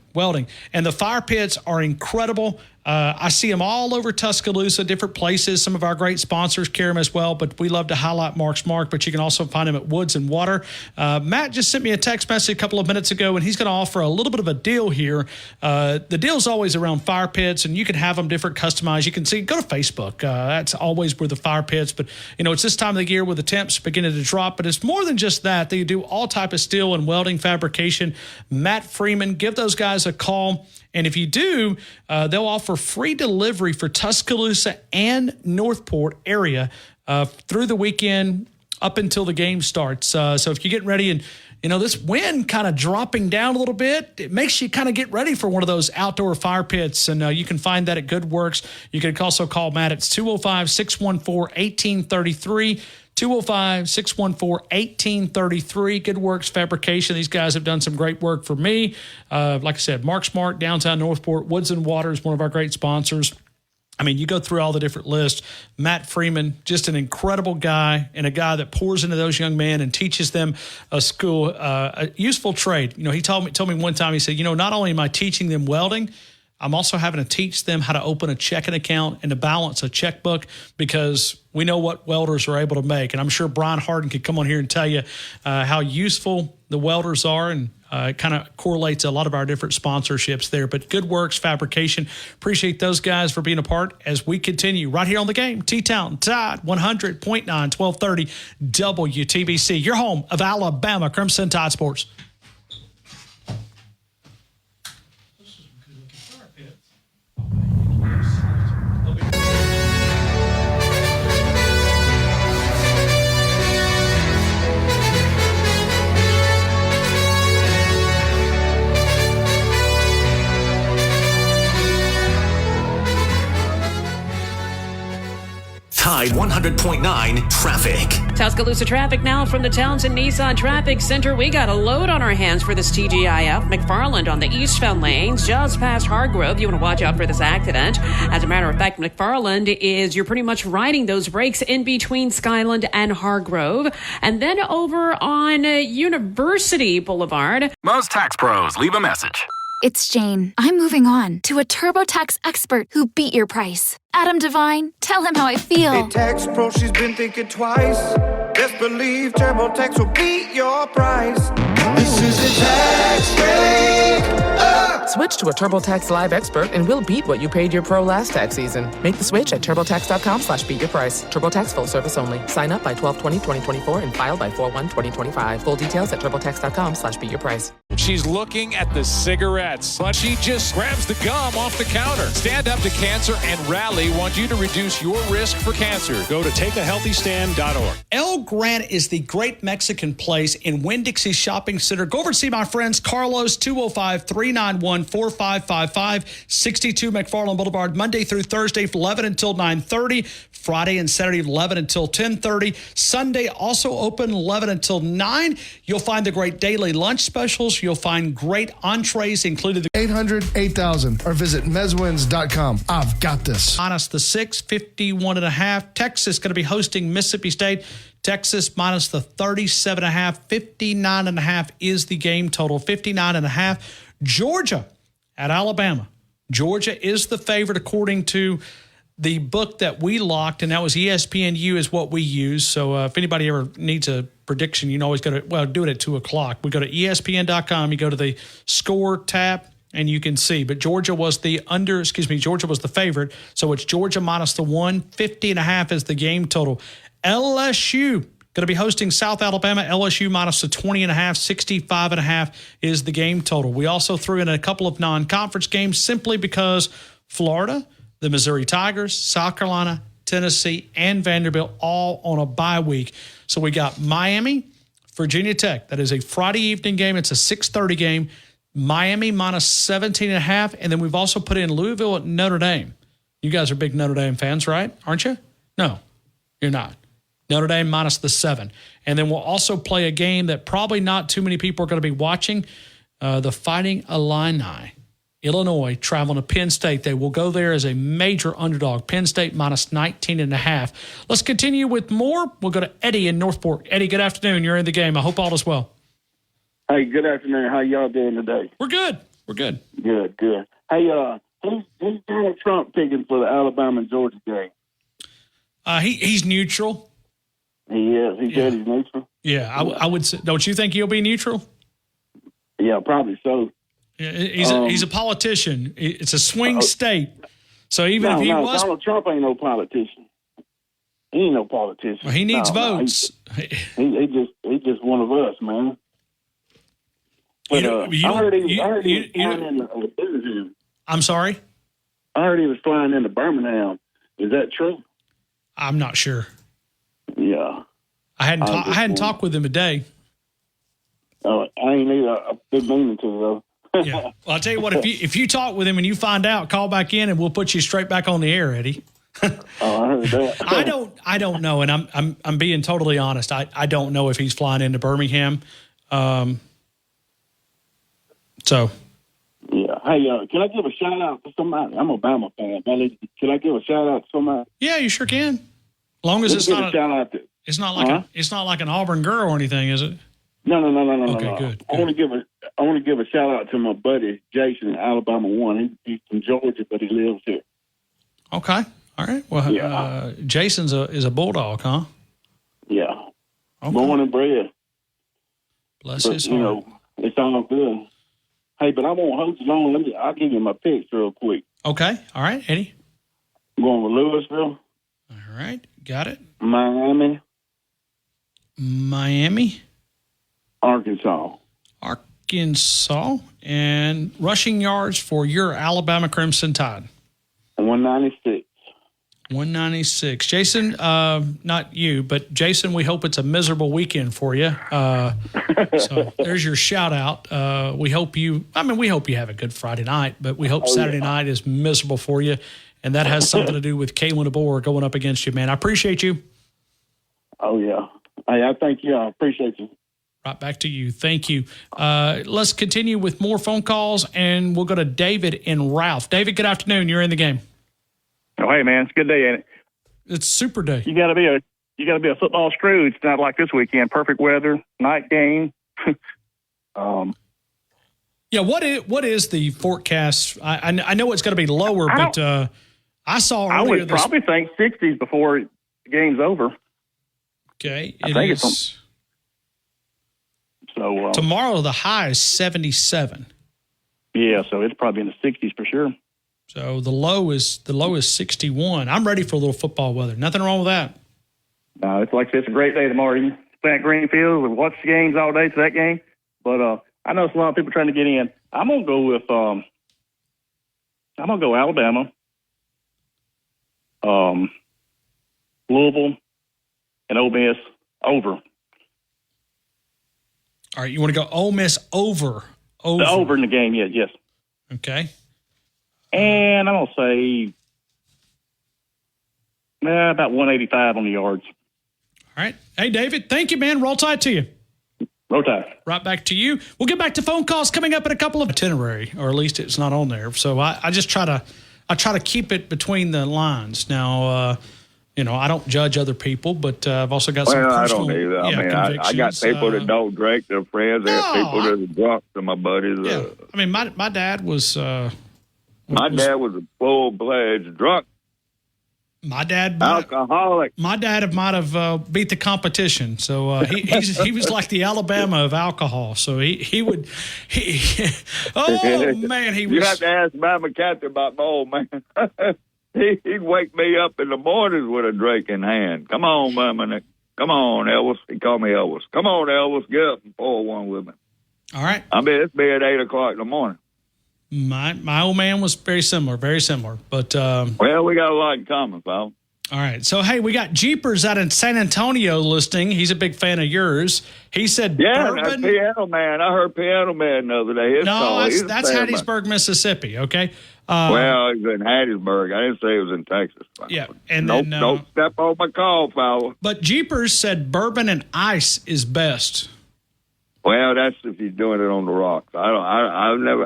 And the fire pits are incredible. I see them all over Tuscaloosa, different places. Some of our great sponsors carry them as well, but we love to highlight Mark's Mark, but you can also find them at Woods and Water. Matt just sent me a text message a couple of minutes ago, and he's going to offer a little bit of a deal here. The deal's always around fire pits, and you can have them different customized. You can see, go to Facebook. That's always where the fire pits, but, it's this time of the year where the temps beginning to drop, but it's more than just that. They do all type of steel and welding fabrication. Matt Freeman, give those guys a call. And if you do, they'll offer free delivery for Tuscaloosa and Northport area through the weekend up until the game starts. So if you're getting ready and, this wind kind of dropping down a little bit, it makes you kind of get ready for one of those outdoor fire pits. And you can find that at Good Works. You can also call Matt. It's 205-614-1833. 205-614-1833. Good Works Fabrication. These guys have done some great work for me. Like I said, Mark Smart, downtown Northport. Woods and Water is one of our great sponsors. I mean, you go through all the different lists. Matt Freeman, just an incredible guy and a guy that pours into those young men and teaches them a useful trade. He told me one time, he said, not only am I teaching them welding, I'm also having to teach them how to open a checking account and to balance a checkbook because we know what welders are able to make. And I'm sure Brian Harden could come on here and tell you how useful the welders are, and it kind of correlates a lot of our different sponsorships there. But Good Works Fabrication, appreciate those guys for being a part as we continue right here on the game. T-Town Tide 100.9, 1230 WTBC, your home of Alabama Crimson Tide Sports. Tide 100.9 traffic. Tuscaloosa traffic now from the Townsend Nissan Traffic Center. We got a load on our hands for this TGIF. McFarland on the eastbound lanes, just past Hargrove. You want to watch out for this accident. As a matter of fact, McFarland you're pretty much riding those brakes in between Skyland and Hargrove. And then over on University Boulevard. Most tax pros leave a message. It's Jane. I'm moving on to a TurboTax expert who beat your price. Adam Devine, tell him how I feel. Hey, tax pro, she's been thinking twice. Best believe TurboTax will beat your price. This is a tax break. Switch to a TurboTax Live expert and we'll beat what you paid your pro last tax season. Make the switch at TurboTax.com/beatyourprice. TurboTax full service only. Sign up by 12/20/2024 and file by 4/1/2025. Full details at TurboTax.com/beatyourprice. She's looking at the cigarettes, but she just grabs the gum off the counter. Stand Up to Cancer and Rally want you to reduce your risk for cancer. Go to takeahealthystand.org. El Grant is the great Mexican place in Winn-Dixie Shopping Center. Go over and see my friends Carlos, 205-391-4555, 62 McFarland Boulevard, Monday through Thursday from 11 until 9:30, Friday and Saturday 11 until 10:30, Sunday also open 11 until 9. You'll find the great daily lunch specials. You'll find great entrees, including the 800-8000, or visit mezwins.com. I've got this. Minus the 6, 51.5. Texas going to be hosting Mississippi State. Texas minus the 37.5, 59.5 is the game total, 59.5. Georgia at Alabama. Georgia is the favorite according to the book that we locked, and that was ESPNU is what we use. So if anybody ever needs a prediction, you can always go to, do it at 2 o'clock. We go to ESPN.com. You go to the score tab. and you can see. But Georgia was the favorite. So it's Georgia minus the 150.5 is the game total. LSU going to be hosting South Alabama. LSU minus the 20.5, 65.5 is the game total. We also threw in a couple of non-conference games simply because Florida, the Missouri Tigers, South Carolina, Tennessee, and Vanderbilt all on a bye week. So we got Miami, Virginia Tech. That is a Friday evening game. It's a 6:30 game. Miami minus 17.5. And then we've also put in Louisville at Notre Dame. You guys are big Notre Dame fans, right? Aren't you? No, you're not. Notre Dame minus the 7. And then we'll also play a game that probably not too many people are going to be watching, the Fighting Illini. Illinois traveling to Penn State. They will go there as a major underdog. Penn State minus 19.5. Let's continue with more. We'll go to Eddie in Northport. Eddie, good afternoon. You're in the game. I hope all is well. Hey, good afternoon. How y'all doing today? We're good. We're good. Good, good. Hey, who's Donald Trump picking for the Alabama and Georgia game? He's neutral. He is. He said he's neutral? Yeah, I would say. Don't you think he'll be neutral? Yeah, probably so. He's a politician. It's a swing state. So even if he was... Donald Trump ain't no politician. He ain't no politician. Well, he needs votes. He's just one of us, man. But, I heard he was flying into Birmingham. I'm sorry? I heard he was flying into Birmingham. Is that true? I'm not sure. Yeah. I hadn't talked with him today. I ain't either. I've been meaning to, though. Yeah. Well, I'll tell you what, if you talk with him and you find out, call back in and we'll put you straight back on the air, Eddie. Oh, I heard that. I don't know, and I'm being totally honest. I don't know if he's flying into Birmingham. So yeah. Hey, can I give a shout out to somebody? I'm a Bama fan. Can I give a shout out to somebody? Yeah, you sure can. As long as it's not shout out to. It's not like an Auburn girl or anything, is it? No. Okay, good. I want to give a shout out to my buddy Jason, Alabama 1. He's from Georgia, but he lives here. Okay, all right. Well, Jason's is a Bulldog, huh? Yeah. Okay. Born and bred. Bless his heart. You know, it's all good. Hey, but I won't hold you long. I'll give you my picks real quick. Okay, all right, Eddie. I'm going with Louisville. All right, got it. Miami. Arkansas. And rushing yards for your Alabama Crimson Tide. 196. 196. Jason, not you, but Jason, we hope it's a miserable weekend for you. So there's your shout out. We hope you have a good Friday night, but we hope Saturday night is miserable for you. And that has something to do with Kalen DeBoer going up against you, man. I appreciate you. Oh, yeah. Hey, I thank you. I appreciate you. Right back to you. Thank you. Let's continue with more phone calls, and we'll go to David and Ralph. David, good afternoon. You're in the game. Oh, hey, man. It's a good day, ain't it? It's super day. You got to be a football Scrooge. It's not like this weekend. Perfect weather, night game. Yeah, what is the forecast? I know it's going to be lower, but I saw earlier I would probably think 60s before the game's over. Okay, I think it's so tomorrow the high is 77. Yeah, so it's probably in the 60s for sure. So the low is 61. I'm ready for a little football weather. Nothing wrong with that. No, it's a great day tomorrow. You can play at Greenfield and watch the games all day to that game. But I know there's a lot of people trying to get in. I'm gonna go with Alabama, Louisville, and Ole Miss over. All right, you want to go Ole Miss over? The over in the game, yes. Okay. And I'm gonna say about 185 on the yards. All right. Hey, David, thank you, man. Roll Tide to you. Roll Tide. Right back to you. We'll get back to phone calls coming up in a couple of itinerary, or at least it's not on there. So I just try to keep it between the lines. Now, I don't judge other people, but I've also got some personal. I don't either. I got people that don't drink. They're friends. I got people that are drunk. To my buddies. Yeah. I mean, my dad was. My dad was a full-fledged drunk. My dad alcoholic. My dad might have beat the competition, so he was like the Alabama of alcohol. So he would. Oh man, he was. You have to ask Mama Cathy about my old man. He'd wake me up in the mornings with a drink in hand. Come on, Mama. Come on, Elvis. He called me Elvis. Come on, Elvis. Get up and pour one with me. All right. It's be at 8:00 in the morning. My old man was very similar, but well, we got a lot in common, pal. All right, so hey, we got Jeepers out in San Antonio listening. He's a big fan of yours. He said, "Bourbon." Piano Man. I heard Piano Man the other day. That's Hattiesburg, Mississippi. Okay. Well, he's in Hattiesburg. I didn't say he was in Texas. Yeah, and don't step on my call, fella. But Jeepers said bourbon and ice is best. Well, that's if he's doing it on the rocks. I've never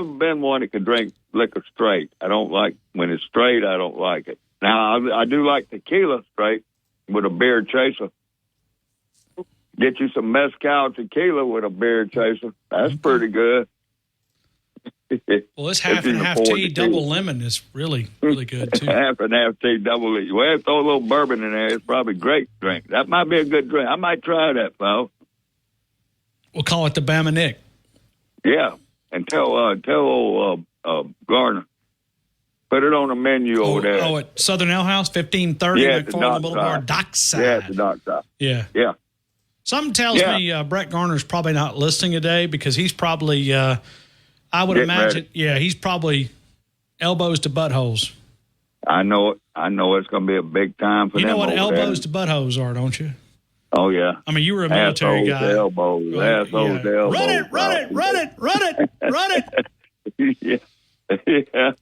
been one that could drink liquor straight. I don't like when it's straight. I don't like it. Now I do like tequila straight with a beer chaser. Get you some mezcal tequila with a beer chaser. That's pretty good. Well, this half and half tea double lemon is really good too. Half and half tea double. Well, throw a little bourbon in there. It's probably a great drink. That might be a good drink. I might try that, pal. We'll call it the Bama Nick. Yeah, and tell old Garner. Put it on the menu over there. Oh, at Southern Ale House, 1530 McFarland Boulevard, Dockside. Yeah, at the Dockside. Yeah. Something tells me Brett Garner's probably not listening today because he's probably, I would imagine, he's probably elbows to buttholes. I know it. I know it's going to be a big time for them. You know what elbows to buttholes are, don't you? Oh, yeah. I mean, you were a military guy. Elbows, assholes to elbows. Run it. Yeah.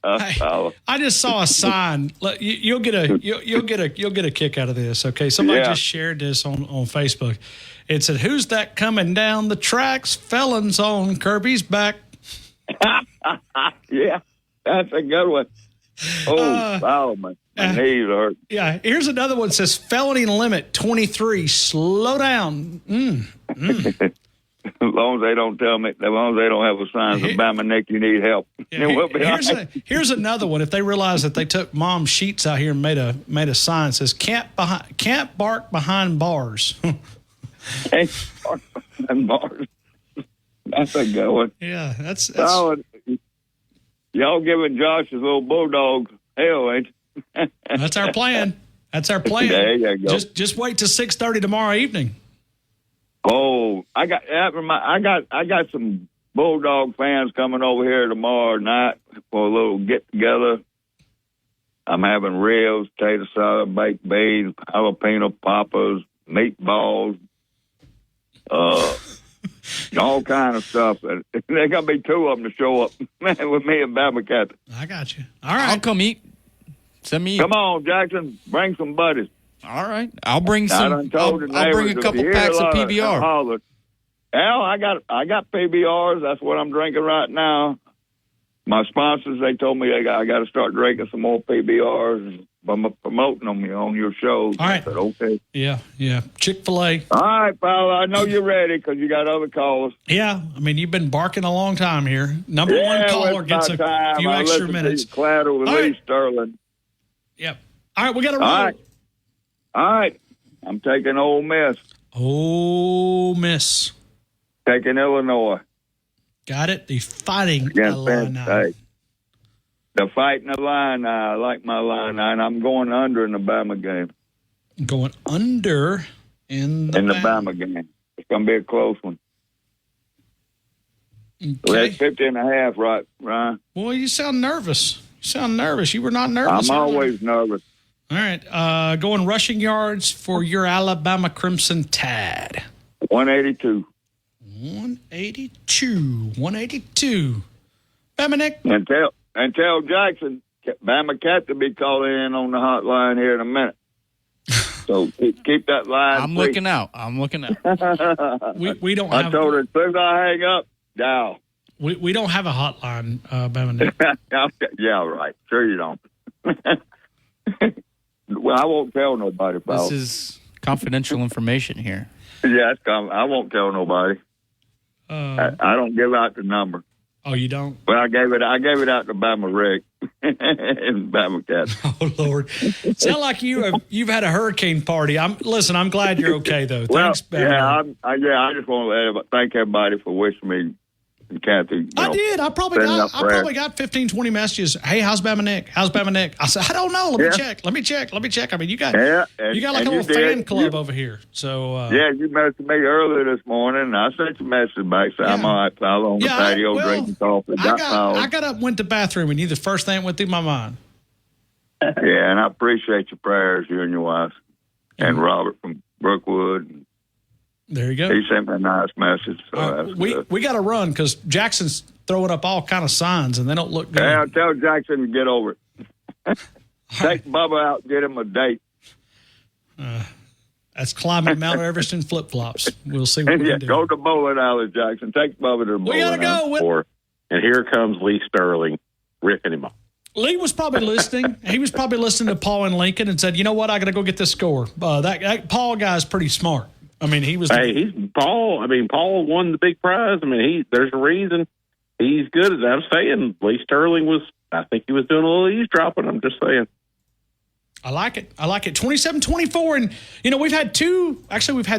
I just saw a sign. You'll get a kick out of this. Okay, somebody just shared this on Facebook. It said, "Who's that coming down the tracks? Felons on Kirby's back." Yeah, that's a good one. Oh, my knees hurt. Yeah, here's another one that says felony limit 23. Slow down. As long as they don't tell me, as long as they don't have a sign of Bama Nick, you need help. Here's another one. If they realize that they took mom's sheets out here and made a sign that says can't bark behind bars. Can't bark behind bars. That's a good one. Yeah, that's y'all giving Josh his little bulldog hell, ain't you? That's our plan. There you go. Just wait till 6:30 tomorrow evening. Oh, I got some Bulldog fans coming over here tomorrow night for a little get together. I'm having ribs, potato salad, baked beans, jalapeno poppers, meatballs, all kind of stuff. And there's gonna be two of them to show up with me and Bama Cathy. I got you. All right, I'll come eat. Send me. Come on, Jackson, bring some buddies. All right, I'll bring some. I'll bring a couple packs of PBR. Well, I got PBRs. That's what I'm drinking right now. My sponsors, they told me I got to start drinking some more PBRs. I'm promoting them on your show. All right. I said, okay. Yeah. Chick-fil-A. All right, pal. I know you're ready because you got other callers. Yeah. I mean, you've been barking a long time here. Number one caller gets a few extra minutes. Clatter with Lee Sterling. Yep. All right, we got to roll. All right. I'm taking Ole Miss. Ole Miss. Taking Illinois. Got it. The Fighting Illini. The Fighting Illini. I like my Illini. And I'm going under in the Bama game. Going under in the Bama game. It's going to be a close one. Okay. Well, that's 50.5, right, Ryan? Well, you sound nervous. You were not nervous. I'm always nervous. All right. Going rushing yards for your Alabama Crimson Tide. 182. 182. Bama Nick. And tell Jackson, Bama Cathy be calling in on the hotline here in a minute. So keep that line. I'm looking out. We don't I have. told her as soon as I hang up, dial. We don't have a hotline, Bama Nick. Yeah, right. Sure you don't. Well, I won't tell nobody about. This is confidential information here. Yeah, I won't tell nobody. I don't give out the number. Oh, you don't? Well, I gave it out to Bama Rick and Bama Cat. Oh Lord! Sound like you've had a hurricane party. I'm glad you're okay though. Thanks, Bama. I just want to thank everybody for wishing me and Kathy. I did. I probably got 15, 20 messages. Hey, how's Bama Nick? How's Bama Nick? I said, I don't know. Let me check. I mean, you got like a little fan club over here. So you messaged me earlier this morning, and I sent you a message back. So I'm all right, pal, on the patio drinking coffee. I got up, went to the bathroom, and you the first thing that went through my mind. Yeah, and I appreciate your prayers, you and your wife, and Robert from Brookwood. There you go. He sent me a nice message. So we got to run because Jackson's throwing up all kind of signs, and they don't look good. Yeah, tell Jackson to get over it. Take Bubba out and get him a date. That's climbing Mount Everest in flip-flops. We'll see what we can do. Go to bowling alley, Jackson. Take Bubba to the bowling alley. We got to go. And here comes Lee Sterling ripping him off. Lee was probably listening. He was probably listening to Paul and Lincoln and said, you know what, I got to go get this score. That Paul guy's pretty smart. I mean, he was. Hey, he's Paul. I mean, Paul won the big prize. I mean, there's a reason he's good. As I'm saying, Lee Sterling I think he was doing a little eavesdropping. I'm just saying. I like it. 27-24. And, we've had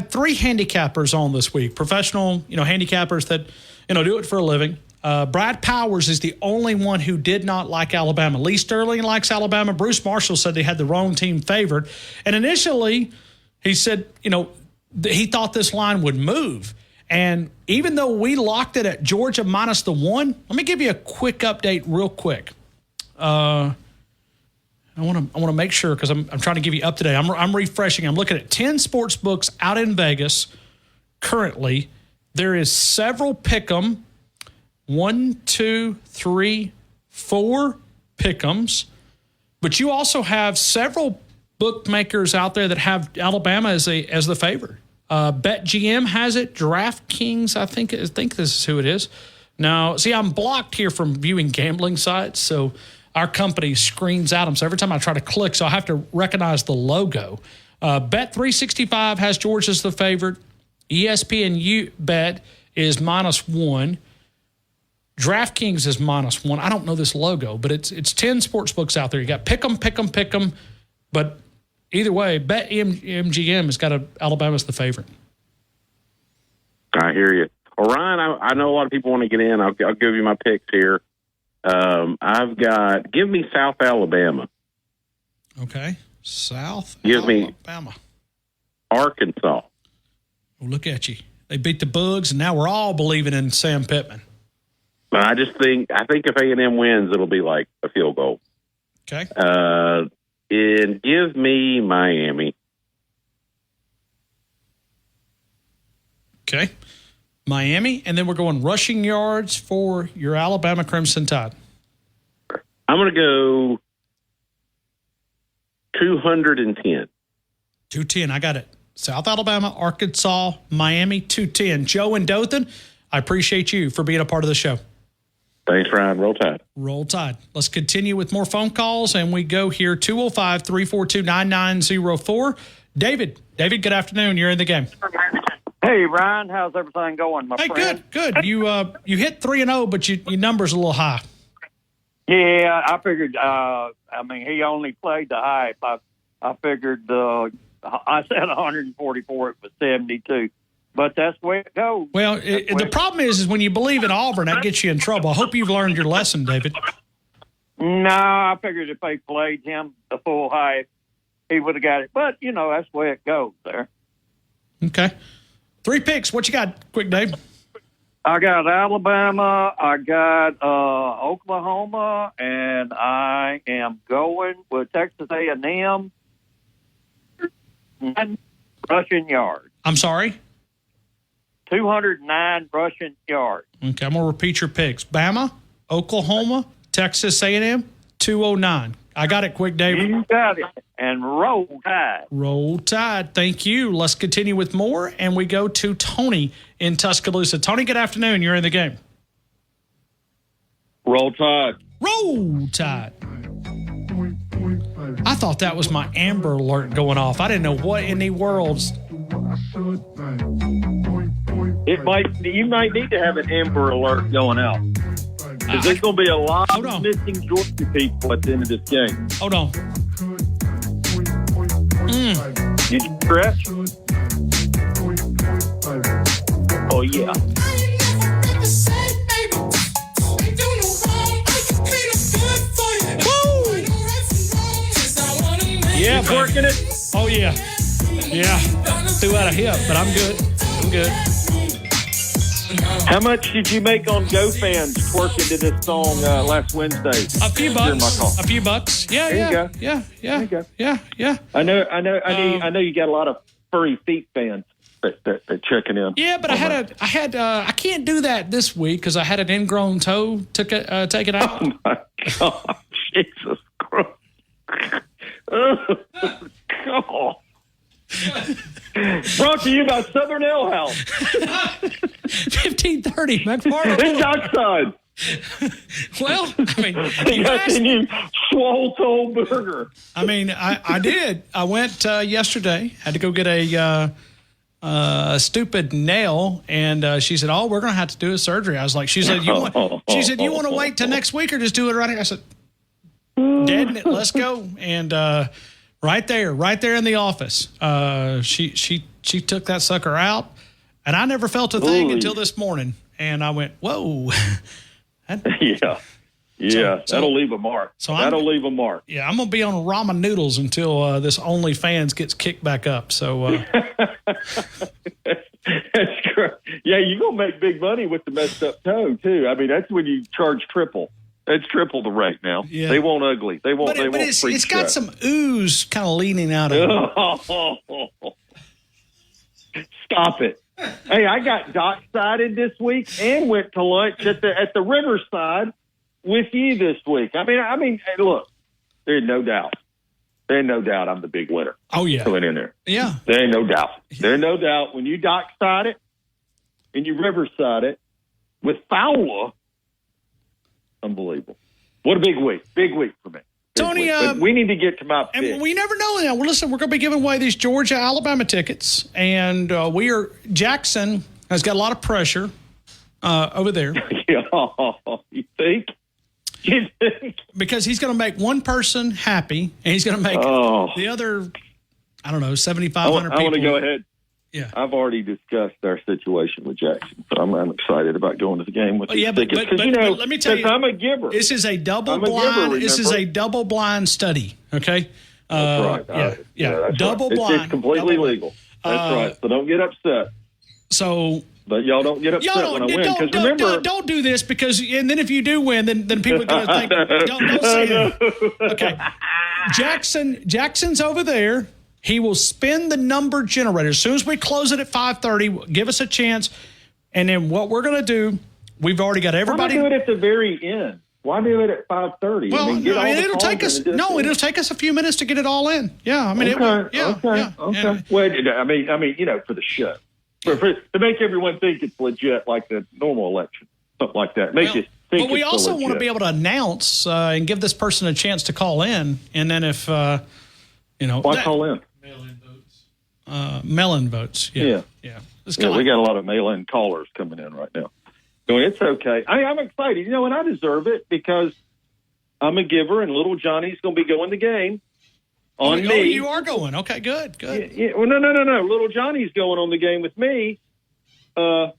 three handicappers on this week. Professional, handicappers that, do it for a living. Brad Powers is the only one who did not like Alabama. Lee Sterling likes Alabama. Bruce Marshall said they had the wrong team favored. And initially, he said, he thought this line would move. And even though we locked it at Georgia minus the 1, let me give you a quick update real quick. I want to make sure because I'm trying to give you up to date. I'm refreshing. I'm looking at 10 sports books out in Vegas currently. There is several pick'em. 1, 2, 3, 4 pick'ems. But you also have several bookmakers out there that have Alabama as the favorite. BetGM has it. DraftKings, I think this is who it is. Now, see, I'm blocked here from viewing gambling sites, so our company screens out them. So every time I try to click, so I have to recognize the logo. Bet365 has Georgia as the favorite. ESPN Bet is minus 1. DraftKings is minus 1. I don't know this logo, but it's 10 sports books out there. You got pick 'em. But either way, BetMGM has got Alabama as the favorite. I hear you. Well, Ryan, I know a lot of people want to get in. I'll give you my picks here. Give me South Alabama. Okay. South Give Alabama. Me Arkansas. Oh, look at you. They beat the Bugs, and now we're all believing in Sam Pittman. But I think if A&M wins, it'll be like a field goal. Okay. And give me Miami. Okay. Miami, and then we're going rushing yards for your Alabama Crimson Tide. I'm going to go 210. 210, I got it. South Alabama, Arkansas, Miami, 210. Joe and Dothan, I appreciate you for being a part of the show. Thanks, Ryan. Roll Tide. Roll Tide. Let's continue with more phone calls, and we go here 205-342-9904. David, good afternoon. You're in the game. Hey, Ryan. How's everything going, my friend? Good. You hit 3-0, but your number's a little high. Yeah, I figured, he only played the hype. I figured, I said 144, it was 72. But that's the way it goes. Well, the problem is when you believe in Auburn, that gets you in trouble. I hope you've learned your lesson, David. No, I figured if they played him the full hype, he would have got it. But, that's the way it goes there. Okay. 3 picks. What you got, quick, Dave? I got Alabama, I got Oklahoma, and I am going with Texas A&M. Rushing yards. I'm sorry? 209 rushing yards. Okay, I'm going to repeat your picks. Bama, Oklahoma, Texas A&M, 209. I got it quick, Dave. You got it. And Roll Tide. Roll Tide. Thank you. Let's continue with more, and we go to Tony in Tuscaloosa. Tony, good afternoon. You're in the game. Roll Tide. Roll Tide. I thought that was my Amber Alert going off. I didn't know what in the world. You might need to have an Amber Alert going out. Because there's going to be a lot of missing Georgia people at the end of this game. Hold on. Did you stretch? Oh, yeah. Yeah, you working it? Oh, yeah. Yeah. Threw out a hip, but I'm good. I'm good. How much did you make on GoFans twerking to this song last Wednesday? A few bucks. A few bucks. Yeah, there you go. Yeah. There you go. Yeah. I know you got a lot of furry feet fans that checking in. Yeah, but I can't do that this week because I had an ingrown toe taken out. Oh my God, Jesus Christ! Oh God. Brought to you by Southern Ale House. 1530 McFarland. In Dockside. Well, I mean, you got the new swole toe burger. I mean, I did. I went yesterday. Had to go get a stupid nail, and she said, "Oh, we're going to have to do a surgery." I was like, "She said, you want to wait till next week or just do it right here?" I said, "Dead it. Let's go." And right there in the office, she took that sucker out, and I never felt a thing until this morning, and I went, "Whoa." Yeah, that'll leave a mark. That'll leave a mark. Yeah, I'm gonna be on ramen noodles until this OnlyFans gets kicked back up. So that's great. Yeah, you're gonna make big money with the messed up toe too. I mean, that's when you charge triple. It's triple the rate now. Yeah. They won't ugly. They won't. But it's got some ooze kind of leaning out of it. Stop it. Hey, I got dock-sided this week and went to lunch at the Riverside with you this week. I mean, hey, look, there's no doubt. There's no doubt I'm the big winner. Oh, yeah. Going in there. Yeah. There ain't no doubt. There's no doubt. When you dockside it and you Riverside it with Fowler, unbelievable. What a big week. Big week for me. Tony, we need to get to my pick. And we never know now. Well, listen, we're going to be giving away these Georgia-Alabama tickets, and Jackson has got a lot of pressure over there. You think? Because he's going to make one person happy, and he's going to make the other, 7,500 people. I want to go ahead. Yeah. I've already discussed our situation with Jackson, so I'm excited about going to the game with these tickets. But let me tell you, I'm a giver. This is a double blind study. Okay. That's right. Yeah. Double blind. It's completely legal. That's right. So don't get upset. But y'all don't get upset when I win. Because remember, don't do this and then if you do win, then people are going to think. Don't say that. Okay. Jackson's over there. He will spin the number generator. As soon as we close it at 5:30, give us a chance. And then what we're going to do, we've already got everybody. Why do it at the very end? Why do it at 5:30? Well, it'll take us. It'll take us a few minutes to get it all in. Yeah, I mean, okay. Well, I mean, for the show, to make everyone think it's legit, like the normal election, something like that. But we also want to be able to announce and give this person a chance to call in, and then if why call in? Mail-in votes. Yeah. We got a lot of mail-in callers coming in right now. So it's okay. I'm excited. And I deserve it because I'm a giver, and little Johnny's going to be going the game on me. Oh, you are going. Okay, good. Yeah. Well, no. Little Johnny's going on the game with me. He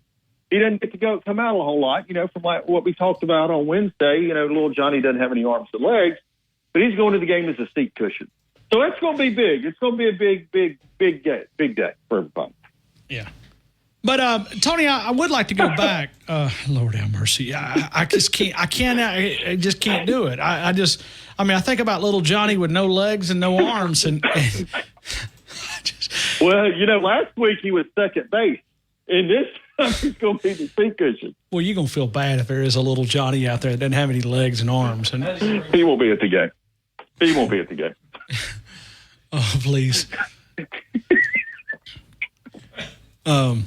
doesn't get to come out a whole lot, from like what we talked about on Wednesday. Little Johnny doesn't have any arms and legs, but he's going to the game as a seat cushion. So that's going to be big. It's going to be a big day for everybody. Yeah. But, Tony, I would like to go back. Lord have mercy. I just can't. I just can't do it. I think about little Johnny with no legs and no arms. Well, last week he was second base. And this time he's going to be the seat cushion. Well, you're going to feel bad if there is a little Johnny out there that doesn't have any legs and arms. And he won't be at the game. He won't be at the game. Oh, please. Y'all,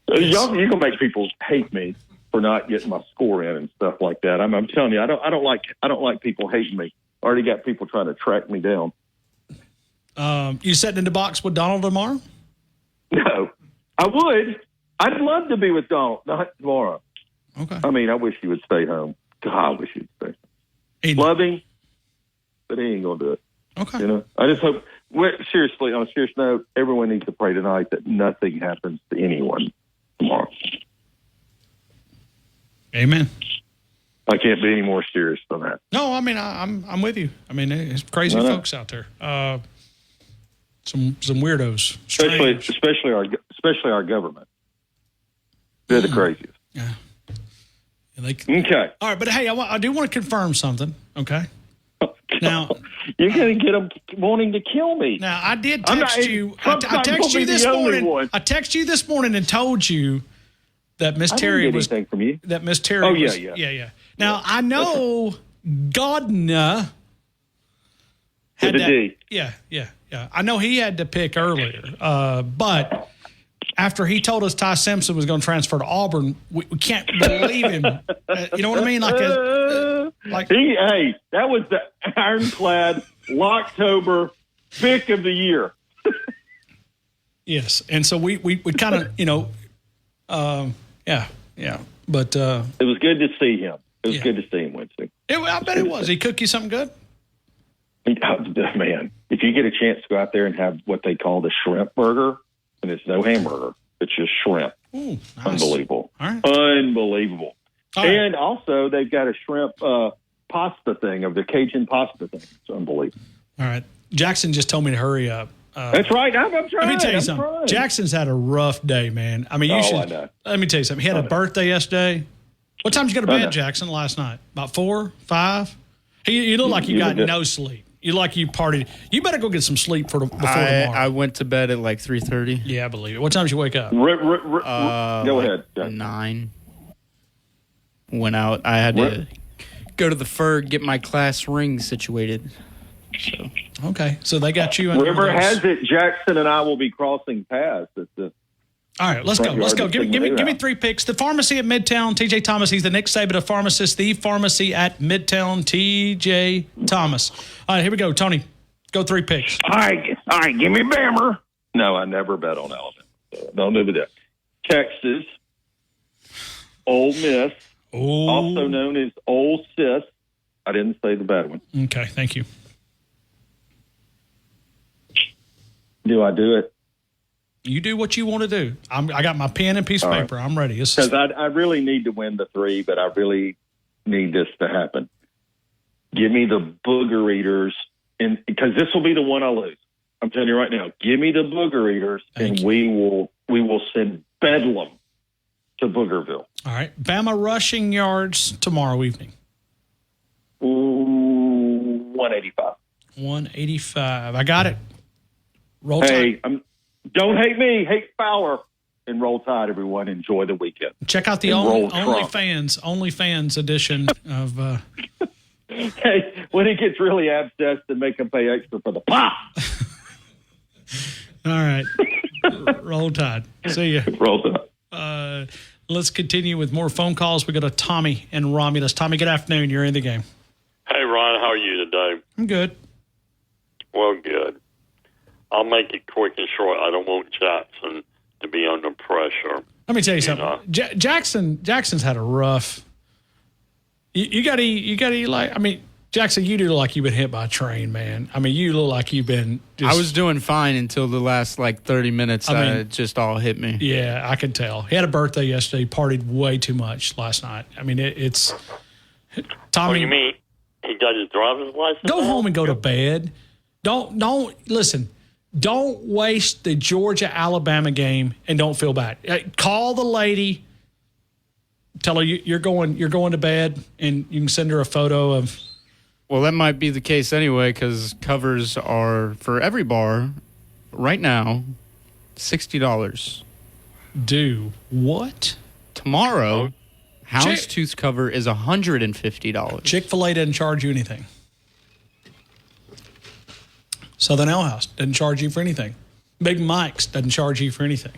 you're gonna make people hate me for not getting my score in and stuff like that. I'm telling you, I don't like people hating me. I already got people trying to track me down. You sitting in the box with Donald tomorrow? No, I would. I'd love to be with Donald, not tomorrow. Okay. I mean, I wish he would stay home. God, I wish he would stay home. Love him, but he ain't going to do it. Okay. You know, I just hope, seriously, on a serious note, everyone needs to pray tonight that nothing happens to anyone tomorrow. Amen. I can't be any more serious than that. No, I mean, I'm with you. I mean, it's crazy folks out there. Some weirdos. Especially our government. They're the craziest. Yeah. Okay. All right, but hey, I do want to confirm something. Okay. Now you're going to get them wanting to kill me. Now I did text you. I texted you this morning. I texted you this morning and told you that Miss Terry was from you. That Miss Terry. Oh yeah. Now I know Gardner had that. D. Yeah. I know he had to pick earlier, but after he told us Ty Simpson was going to transfer to Auburn, we can't believe him. You know what I mean? Hey, that was the ironclad Locktober pick of the year. Yes, and so we kind of yeah. But it was good to see him. It was good to see him, Wednesday. I bet it was. He cooked you something good? Man, if you get a chance to go out there and have what they call the shrimp burger, and it's no hamburger, it's just shrimp. Ooh, nice. Unbelievable. All right. Unbelievable. All right. And also, they've got a shrimp pasta thing, of the Cajun pasta thing. It's unbelievable. All right. Jackson just told me to hurry up. That's right. I'm trying. Let me tell you something. Trying. Jackson's had a rough day, man. I mean, I know. Let me tell you something. He had a birthday yesterday. What time did you go to bed, Jackson, last night? About 4, 5? You look like you got no sleep. You like you partied. You better go get some sleep before tomorrow. I went to bed at like 3:30. Yeah, I believe it. What time did you wake up? Go ahead. 9. Went out. I had to go to the Ferg, get my class ring situated. So okay, so they got you. Rumor has it Jackson and I will be crossing paths at the. All right, let's go. Give me 3 picks. The Pharmacy at Midtown, TJ Thomas. He's the Nick Saban of pharmacists. The Pharmacy at Midtown, TJ Thomas. All right, here we go, Tony. Go 3 picks. All right. Give me Bammer. No, I never bet on Alabama. Don't do that. Texas, Ole Miss, also known as Ole Sis. I didn't say the bad one. Okay, thank you. Do I do it? You do what you want to do. I got my pen and piece of paper. I'm ready. Because I really need to win the 3, but I really need this to happen. Give me the Booger Eaters, because this will be the one I lose. I'm telling you right now. Give me the Booger Eaters, we will send Bedlam to Boogerville. All right. Bama rushing yards tomorrow evening. 185. 185. I got it. Roll Tide. Don't hate me. Hate Fowler. And Roll Tide, everyone. Enjoy the weekend. Check out the OnlyFans edition of... Hey, when it gets really abscessed, then make them pay extra for the pop. All right. Roll Tide. See ya. Roll Tide. Let's continue with more phone calls. We got a Tommy and Romulus. Tommy, good afternoon. You're in the game. Hey, Ryan. How are you today? I'm good. Well, good. I'll make it quick and short. I don't want Jackson to be under pressure. Let me tell you something. Jackson's had a rough. You got to like. I mean, Jackson, you do look like you've been hit by a train, man. I mean, you look like you've been. I was doing fine until the last 30 minutes. It just all hit me. Yeah, I can tell. He had a birthday yesterday. Partied way too much last night. I mean, it's. Tommy, you mean he got his driver's license? Go home and go to bed. Don't listen. Don't waste the Georgia-Alabama game and don't feel bad. Call the lady. Tell her you're going to bed, and you can send her a photo of. Well, that might be the case anyway, because covers are for every bar right now $60. Do what? Tomorrow, Houndstooth's cover is $150. Chick-fil-A doesn't charge you anything. Southern Ale House doesn't charge you for anything. Big Mike's doesn't charge you for anything.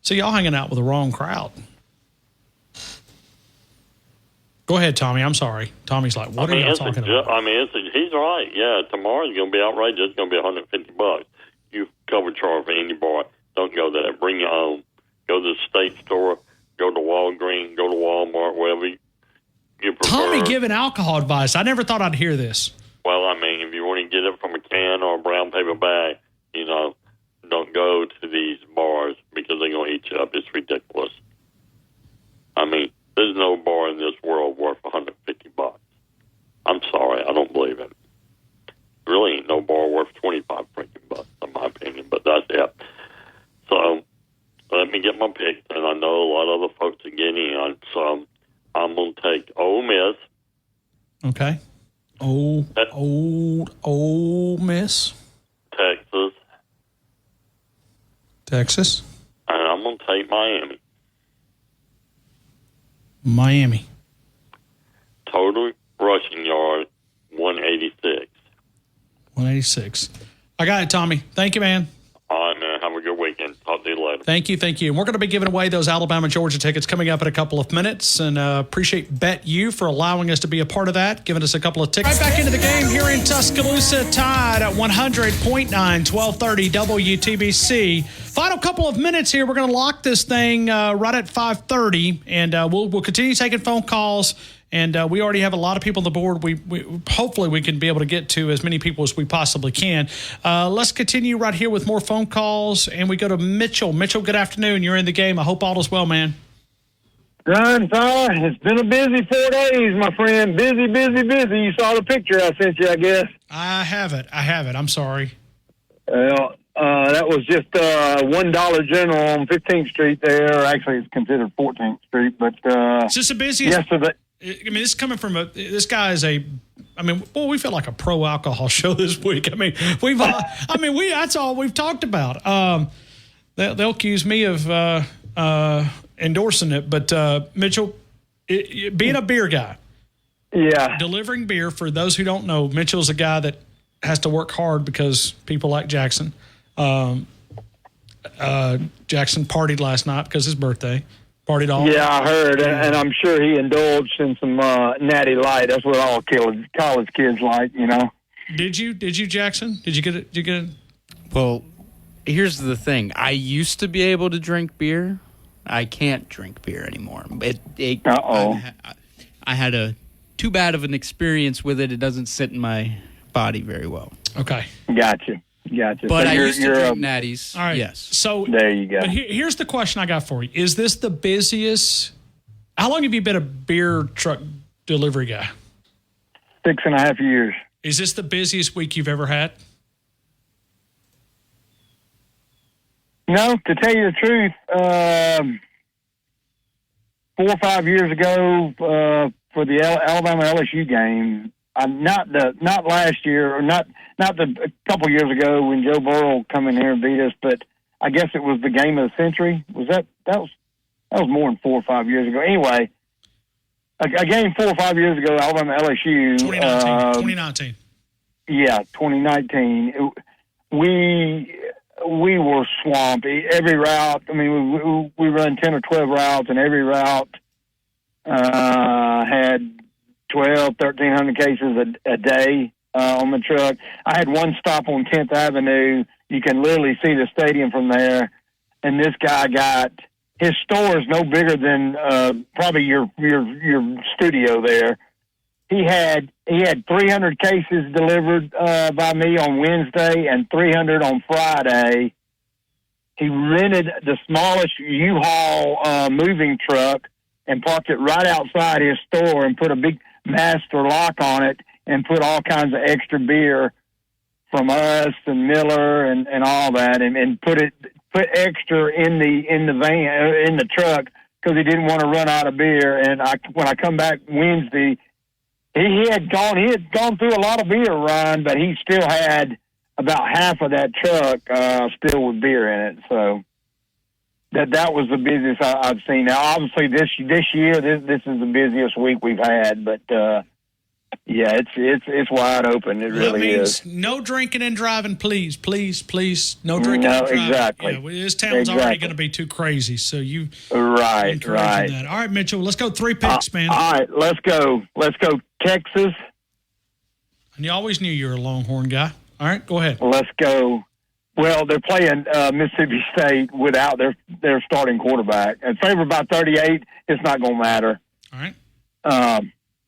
So y'all hanging out with the wrong crowd. Go ahead, Tommy. I'm sorry. Tommy's like, what are you talking about? He's right. Yeah, tomorrow's going to be outrageous. It's going to be $150. You cover charge for any bar. Don't go there. Bring your own. Go to the state store. go to Walgreens, go to Walmart, wherever you prefer. Tommy giving alcohol advice. I never thought I'd hear this. Well, I mean, if you want to get it from a can or a brown paper bag, don't go to these bars because they're going to eat you up. It's ridiculous. I mean, there's no bar in this world worth $150. I'm sorry, I don't believe it. Really ain't no bar worth $25 freaking bucks, in my opinion, but that's it. So, let me get my picks, and I know a lot of other folks are getting on, so I'm going to take Ole Miss. Okay. Ole Miss. Texas. And I'm going to take Miami. Total rushing yard, 186. 186. I got it, Tommy. Thank you, man. All right, man. Have a good weekend. Talk to you later. Thank you. And we're going to be giving away those Alabama-Georgia tickets coming up in a couple of minutes. And appreciate BetU for allowing us to be a part of that, giving us a couple of tickets. Right back into the game here in Tuscaloosa, tied at 100.9, 1230 WTBC. Final couple of minutes here. We're going to lock this thing right at 5:30, and we'll continue taking phone calls. And we already have a lot of people on the board. We hopefully we can be able to get to as many people as we possibly can. Let's continue right here with more phone calls, and we go to Mitchell. Mitchell, good afternoon. You're in the game. I hope all is well, man. Ryan Fowler, it's been a busy 4 days, my friend. Busy. You saw the picture I sent you, I guess. I have it. I'm sorry. Well, that was just $1 General on 15th Street there. Actually, it's considered 14th Street, but is this the busiest? Yesterday. I mean, this is coming from this guy is we feel like a pro alcohol show this week. I mean, that's all we've talked about. They'll accuse me of endorsing it, but Mitchell, being a beer guy, delivering beer. For those who don't know, Mitchell's a guy that has to work hard because people like Jackson. Jackson partied last night because his birthday. Partied all night. I heard, and I'm sure he indulged in some Natty Light. That's what all college kids like, Did you, Jackson? Did you get it? Well, here's the thing. I used to be able to drink beer. I can't drink beer anymore. I had too bad of an experience with it. It doesn't sit in my body very well. Okay. Gotcha. But I used to drink Natties. All right. Yes. So there you go. But here's the question I got for you. Is this the busiest? How long have you been a beer truck delivery guy? 6.5 years. Is this the busiest week you've ever had? No, to tell you the truth, 4 or 5 years ago for the Alabama LSU game, not last year or not a couple years ago when Joe Burrow come in here and beat us, but I guess it was the game of the century. That was more than 4 or 5 years ago. Anyway, a game 4 or 5 years ago, Alabama LSU. 2019. Yeah, 2019. We were swampy. Every route, I mean, we run 10 or 12 routes, and every route had 1,300 cases a day on the truck. I had one stop on 10th Avenue. You can literally see the stadium from there. And this guy his store is no bigger than probably your studio there. He had 300 cases delivered by me on Wednesday and 300 on Friday. He rented the smallest U-Haul moving truck and parked it right outside his store and put a big master lock on it and put all kinds of extra beer from us and Miller and all that and put extra in the van, in the truck, because he didn't want to run out of beer. And when I come back Wednesday, he had gone through a lot of beer, Ryan, but he still had about half of that truck still with beer in it. So that was the busiest I've seen. Now, obviously, this year, this is the busiest week we've had, but yeah, it's wide open. It really is. No drinking and driving, please. No drinking and driving. Exactly. Yeah, this town's already going to be too crazy, so you right. That. All right, Mitchell, let's go 3 picks, man. All right, let's go Texas. And you always knew you were a Longhorn guy. All right, go ahead. Let's go Well, they're playing Mississippi State without their starting quarterback, and favored by 38. It's not going to matter. All right.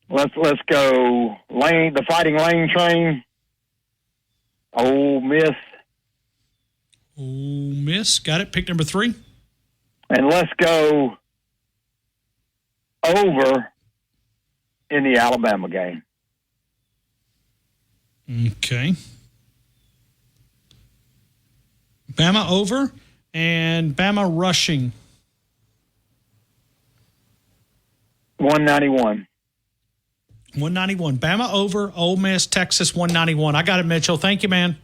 Let's go Lane, the Fighting Lane train. Ole Miss. Ole Miss, got it. Pick number 3. And let's go over in the Alabama game. Okay. Bama over and Bama rushing. 191. 191. Bama over, Ole Miss, Texas 191. I got it, Mitchell. Thank you, man.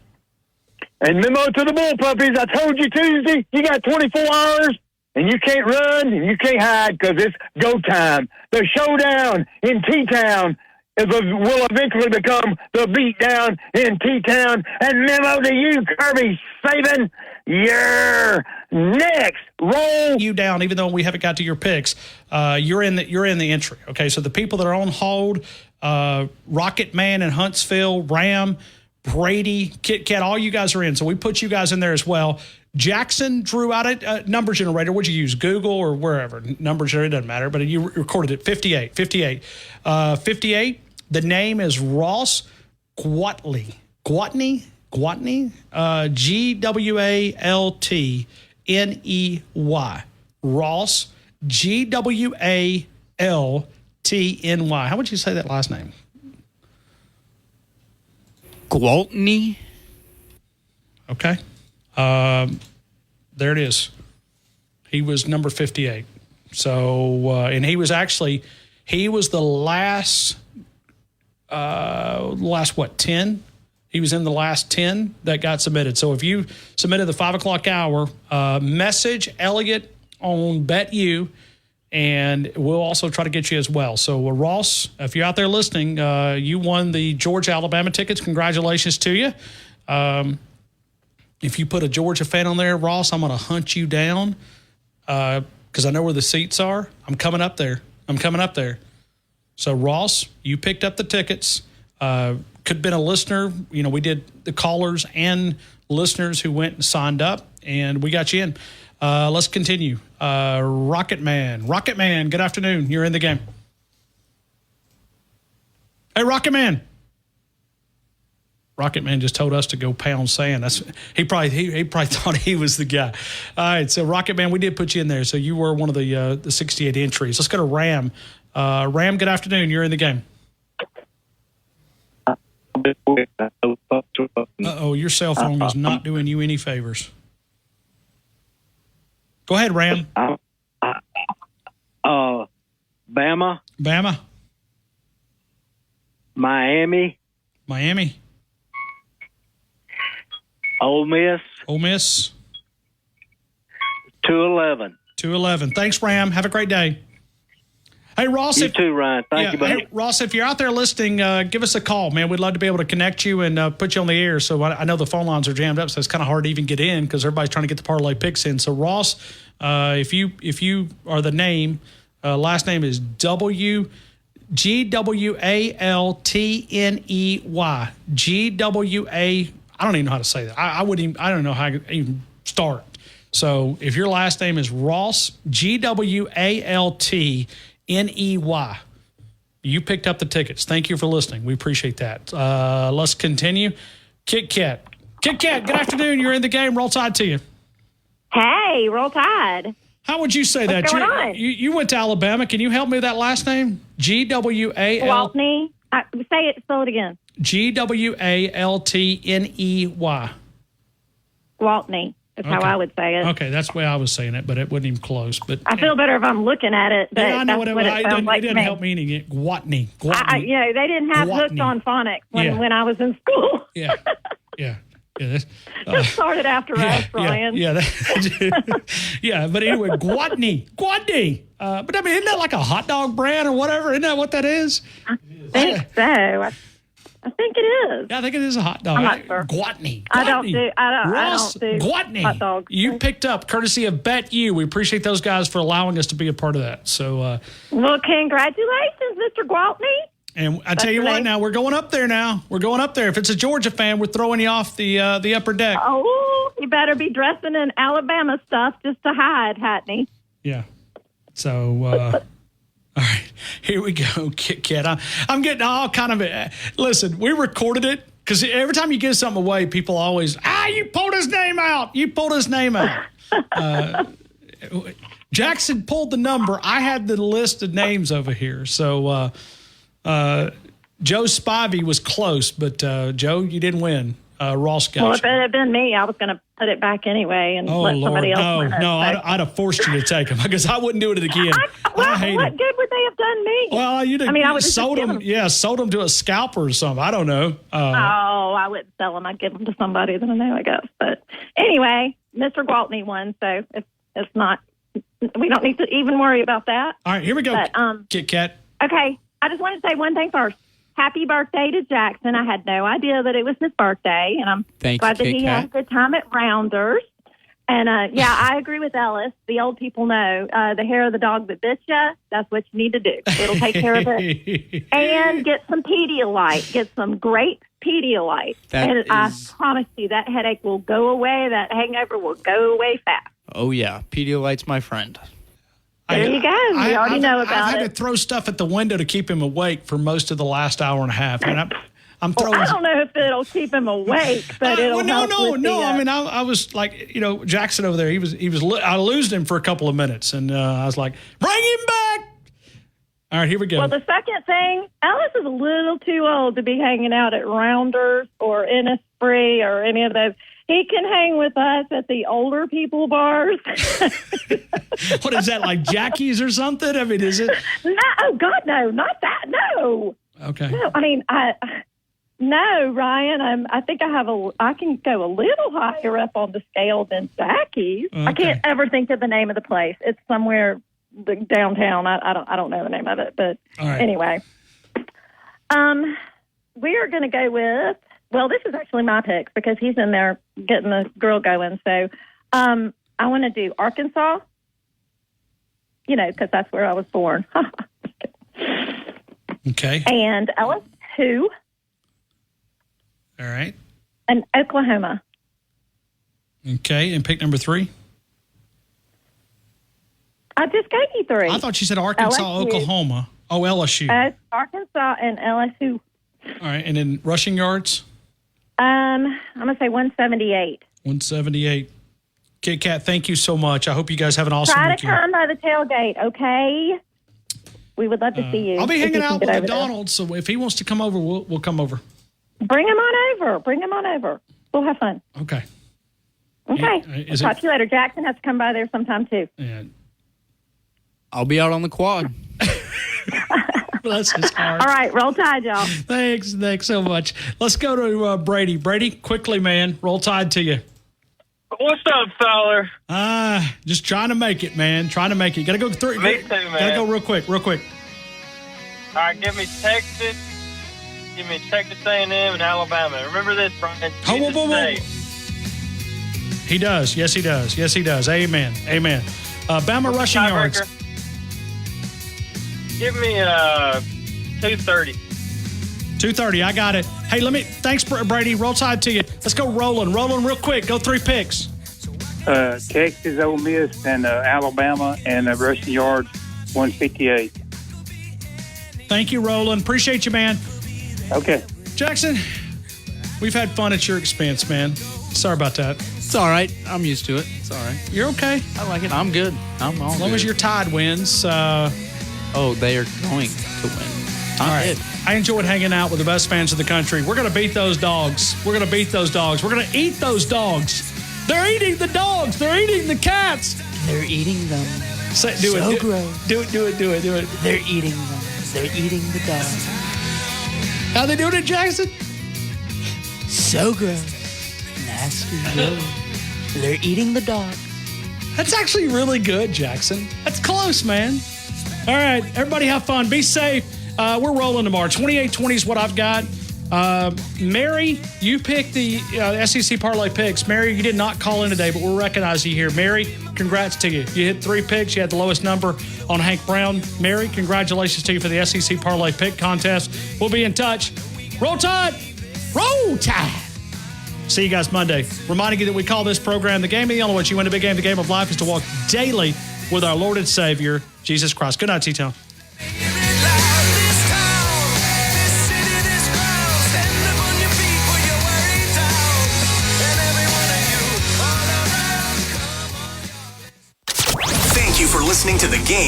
And memo to the bull puppies. I told you Tuesday, you got 24 hours, and you can't run and you can't hide because it's go time. The showdown in T-Town will eventually become the beatdown in T-Town. And memo to you, Kirby Saban, you're next. Roll you down, even though we haven't got to your picks. You're in the entry. Okay, so the people that are on hold, Rocket Man in Huntsville, Ram, Brady, Kit Kat, all you guys are in. So we put you guys in there as well. Jackson drew out a number generator. What'd you use, Google or wherever? Number generator, doesn't matter, but you recorded it. 58. 58. The name is Ross Gwaltney. Gwaltney? Gwaltney. Ross, Gwaltny. How would you say that last name? Gwaltney. Okay. There it is. He was number 58. So, and he was the last, 10? He was in the last 10 that got submitted. So if you submitted the 5 o'clock hour, message Elliot on BetU, and we'll also try to get you as well. So Ross, if you're out there listening, you won the Georgia-Alabama tickets. Congratulations to you. If you put a Georgia fan on there, Ross, I'm going to hunt you down because I know where the seats are. I'm coming up there. So Ross, you picked up the tickets. Could have been a listener. You know, we did the callers and listeners who went and signed up, and we got you in. Let's continue. Rocket Man, good afternoon. You're in the game. Hey, Rocket Man. Rocket Man just told us to go pound sand. He probably thought he was the guy. All right, so Rocket Man, we did put you in there. So you were one of the 68 entries. Let's go to Ram. Ram, good afternoon. You're in the game. Uh-oh, your cell phone is not doing you any favors. Go ahead, Ram. Bama. Miami. 211. Thanks, Ram. Have a great day. Hey, Ross. You too, Ryan. Thank you, buddy. Hey, Ross, if you're out there listening, give us a call, man. We'd love to be able to connect you and put you on the air. So I know the phone lines are jammed up, so it's kind of hard to even get in because everybody's trying to get the parlay picks in. So, Ross, if you are the name, last name is Gwaltney. I don't even know how to say that. I don't know how to even start. So if your last name is Ross, Gwaltney, you picked up the tickets. Thank you for listening. We appreciate that. Let's continue. Kit Kat, good afternoon. You're in the game. Roll Tide to you. Hey, Roll Tide. How would you say that? What's going on? You went to Alabama. Can you help me with that last name? Gwaltney. Spell it again. Gwaltney. Gwaltney is how I would say it. Okay, that's the way I was saying it, but it wasn't even close. But I feel better if I'm looking at it. But I know what it sounds like. It didn't help me any. Gwaltney. They didn't have hooked on phonics when I was in school. Yeah. That started after us, Brian. Yeah. But anyway, Gwaltney. But I mean, isn't that like a hot dog brand or whatever? Isn't that what that is? I think so. I think it is. Yeah, I think it is a hot dog. I'm not sure. Gwaltney. I don't do Gwaltney. hot dogs. You picked up courtesy of BetU. We appreciate those guys for allowing us to be a part of that. So, well, congratulations, Mr. Gwaltney. And I tell you what, now we're going up there. If it's a Georgia fan, we're throwing you off the upper deck. Oh, He better be dressing in Alabama stuff just to hide, hadn't he? Yeah. So, all right, here we go, Kit Kat. I'm getting all kind of listen, we recorded it because every time you give something away, people always, you pulled his name out. You pulled his name out. Jackson pulled the number. I had the list of names over here. So, Joe Spivey was close, but Joe, you didn't win. Ross got Well, if it had been me, I was going to put it back anyway and let somebody else win it. No, I'd have forced you to take them because I wouldn't do it again. What good would they have done me? Well, I would sold them. Yeah, sold them to a scalper or something. I don't know. I wouldn't sell them. I'd give them to somebody that I know, I guess. But anyway, Mr. Gwaltney won, so it's not. We don't need to even worry about that. All right, here we go. But, Kit Kat. Okay, I just want to say one thing first. Happy birthday to Jackson. I had no idea that it was his birthday, and I'm glad that he had a good time at Rounders. And, I agree with Ellis. The old people know the hair of the dog that bit you, that's what you need to do. It'll take care of it. And get some Pedialyte. Get some great Pedialyte. I promise you that headache will go away. That hangover will go away fast. Oh, yeah. Pedialyte's my friend. There you go. We already know about it. I've had to throw stuff at the window to keep him awake for most of the last hour and a half. And I'm throwing. I don't know if it'll keep him awake, but it'll help with No. I mean, I was like, Jackson over there. He was. I losed him for a couple of minutes, and I was like, bring him back. All right, here we go. Well, the second thing, Ellis is a little too old to be hanging out at Rounders or Innisfree or any of those. He can hang with us at the older people bars. What is that, like Jackie's or something? I mean, is it? No, oh God, no, not that. No. Okay. No, I mean, no, Ryan. I think I can go a little higher up on the scale than Jackie's. Okay. I can't ever think of the name of the place. It's somewhere downtown. I don't know the name of it, but anyway. We are going to go with. Well, this is actually my pick because he's in there getting the grill going. So I want to do Arkansas, because that's where I was born. Okay. And Ellis, who? All right. And Oklahoma. Okay. And pick number 3? I just gave you 3. I thought you said Arkansas, LSU. Oklahoma. Oh, LSU. Arkansas and LSU. All right. And then rushing yards? I'm going to say 178. 178. Kit Kat, thank you so much. I hope you guys have an awesome weekend. weekend. Try to come by the tailgate, okay? We would love to see you. I'll be hanging out with Donald, so if he wants to come over, we'll come over. Bring him on over. We'll have fun. Okay. Okay. Talk to you later. Jackson has to come by there sometime, too. Yeah. I'll be out on the quad. Bless his heart. All right, roll Tide, y'all. Thanks so much. Let's go to Brady. Brady, quickly, man. Roll Tide to you. What's up, Fowler? Just trying to make it, man. Trying to make it. Got to go through. Me too, man. Got to go real quick. All right, give me Texas. Give me Texas A&M and Alabama. Remember this, Brian. Whoa. He does. Yes, he does. Amen. Bama rushing yards. Give me 230. 230. I got it. Hey, thanks, Brady. Roll Tide to you. Let's go rolling real quick. Go 3 picks. Texas, Ole Miss, and Alabama, and rushing yards 158. Thank you, Roland. Appreciate you, man. Okay. Jackson, we've had fun at your expense, man. Sorry about that. It's all right. I'm used to it. It's all right. You're okay. I like it. I'm good. I'm all as long good. as your Tide wins. They are going to win. All right. I enjoyed hanging out with the best fans in the country. We're going to beat those dogs. We're going to eat those dogs. They're eating the dogs. They're eating the cats. They're eating them. Do it. Gross. Do it. They're eating them. They're eating the dogs. How they doing it, Jackson? So gross. Nasty. They're eating the dogs. That's actually really good, Jackson. That's close, man. All right, everybody have fun. Be safe. We're rolling tomorrow. 28-20 is what I've got. Mary, you picked the SEC Parlay picks. Mary, you did not call in today, but we'll recognize you here. Mary, congrats to you. You hit 3 picks. You had the lowest number on Hank Brown. Mary, congratulations to you for the SEC Parlay pick contest. We'll be in touch. Roll Tide! Roll Tide! See you guys Monday. Reminding you that we call this program The Game of the Yellow. What you win a big game. The game of life is to walk daily with our Lord and Savior, Jesus Christ. Good night, T-Town. Thank you for listening to The Game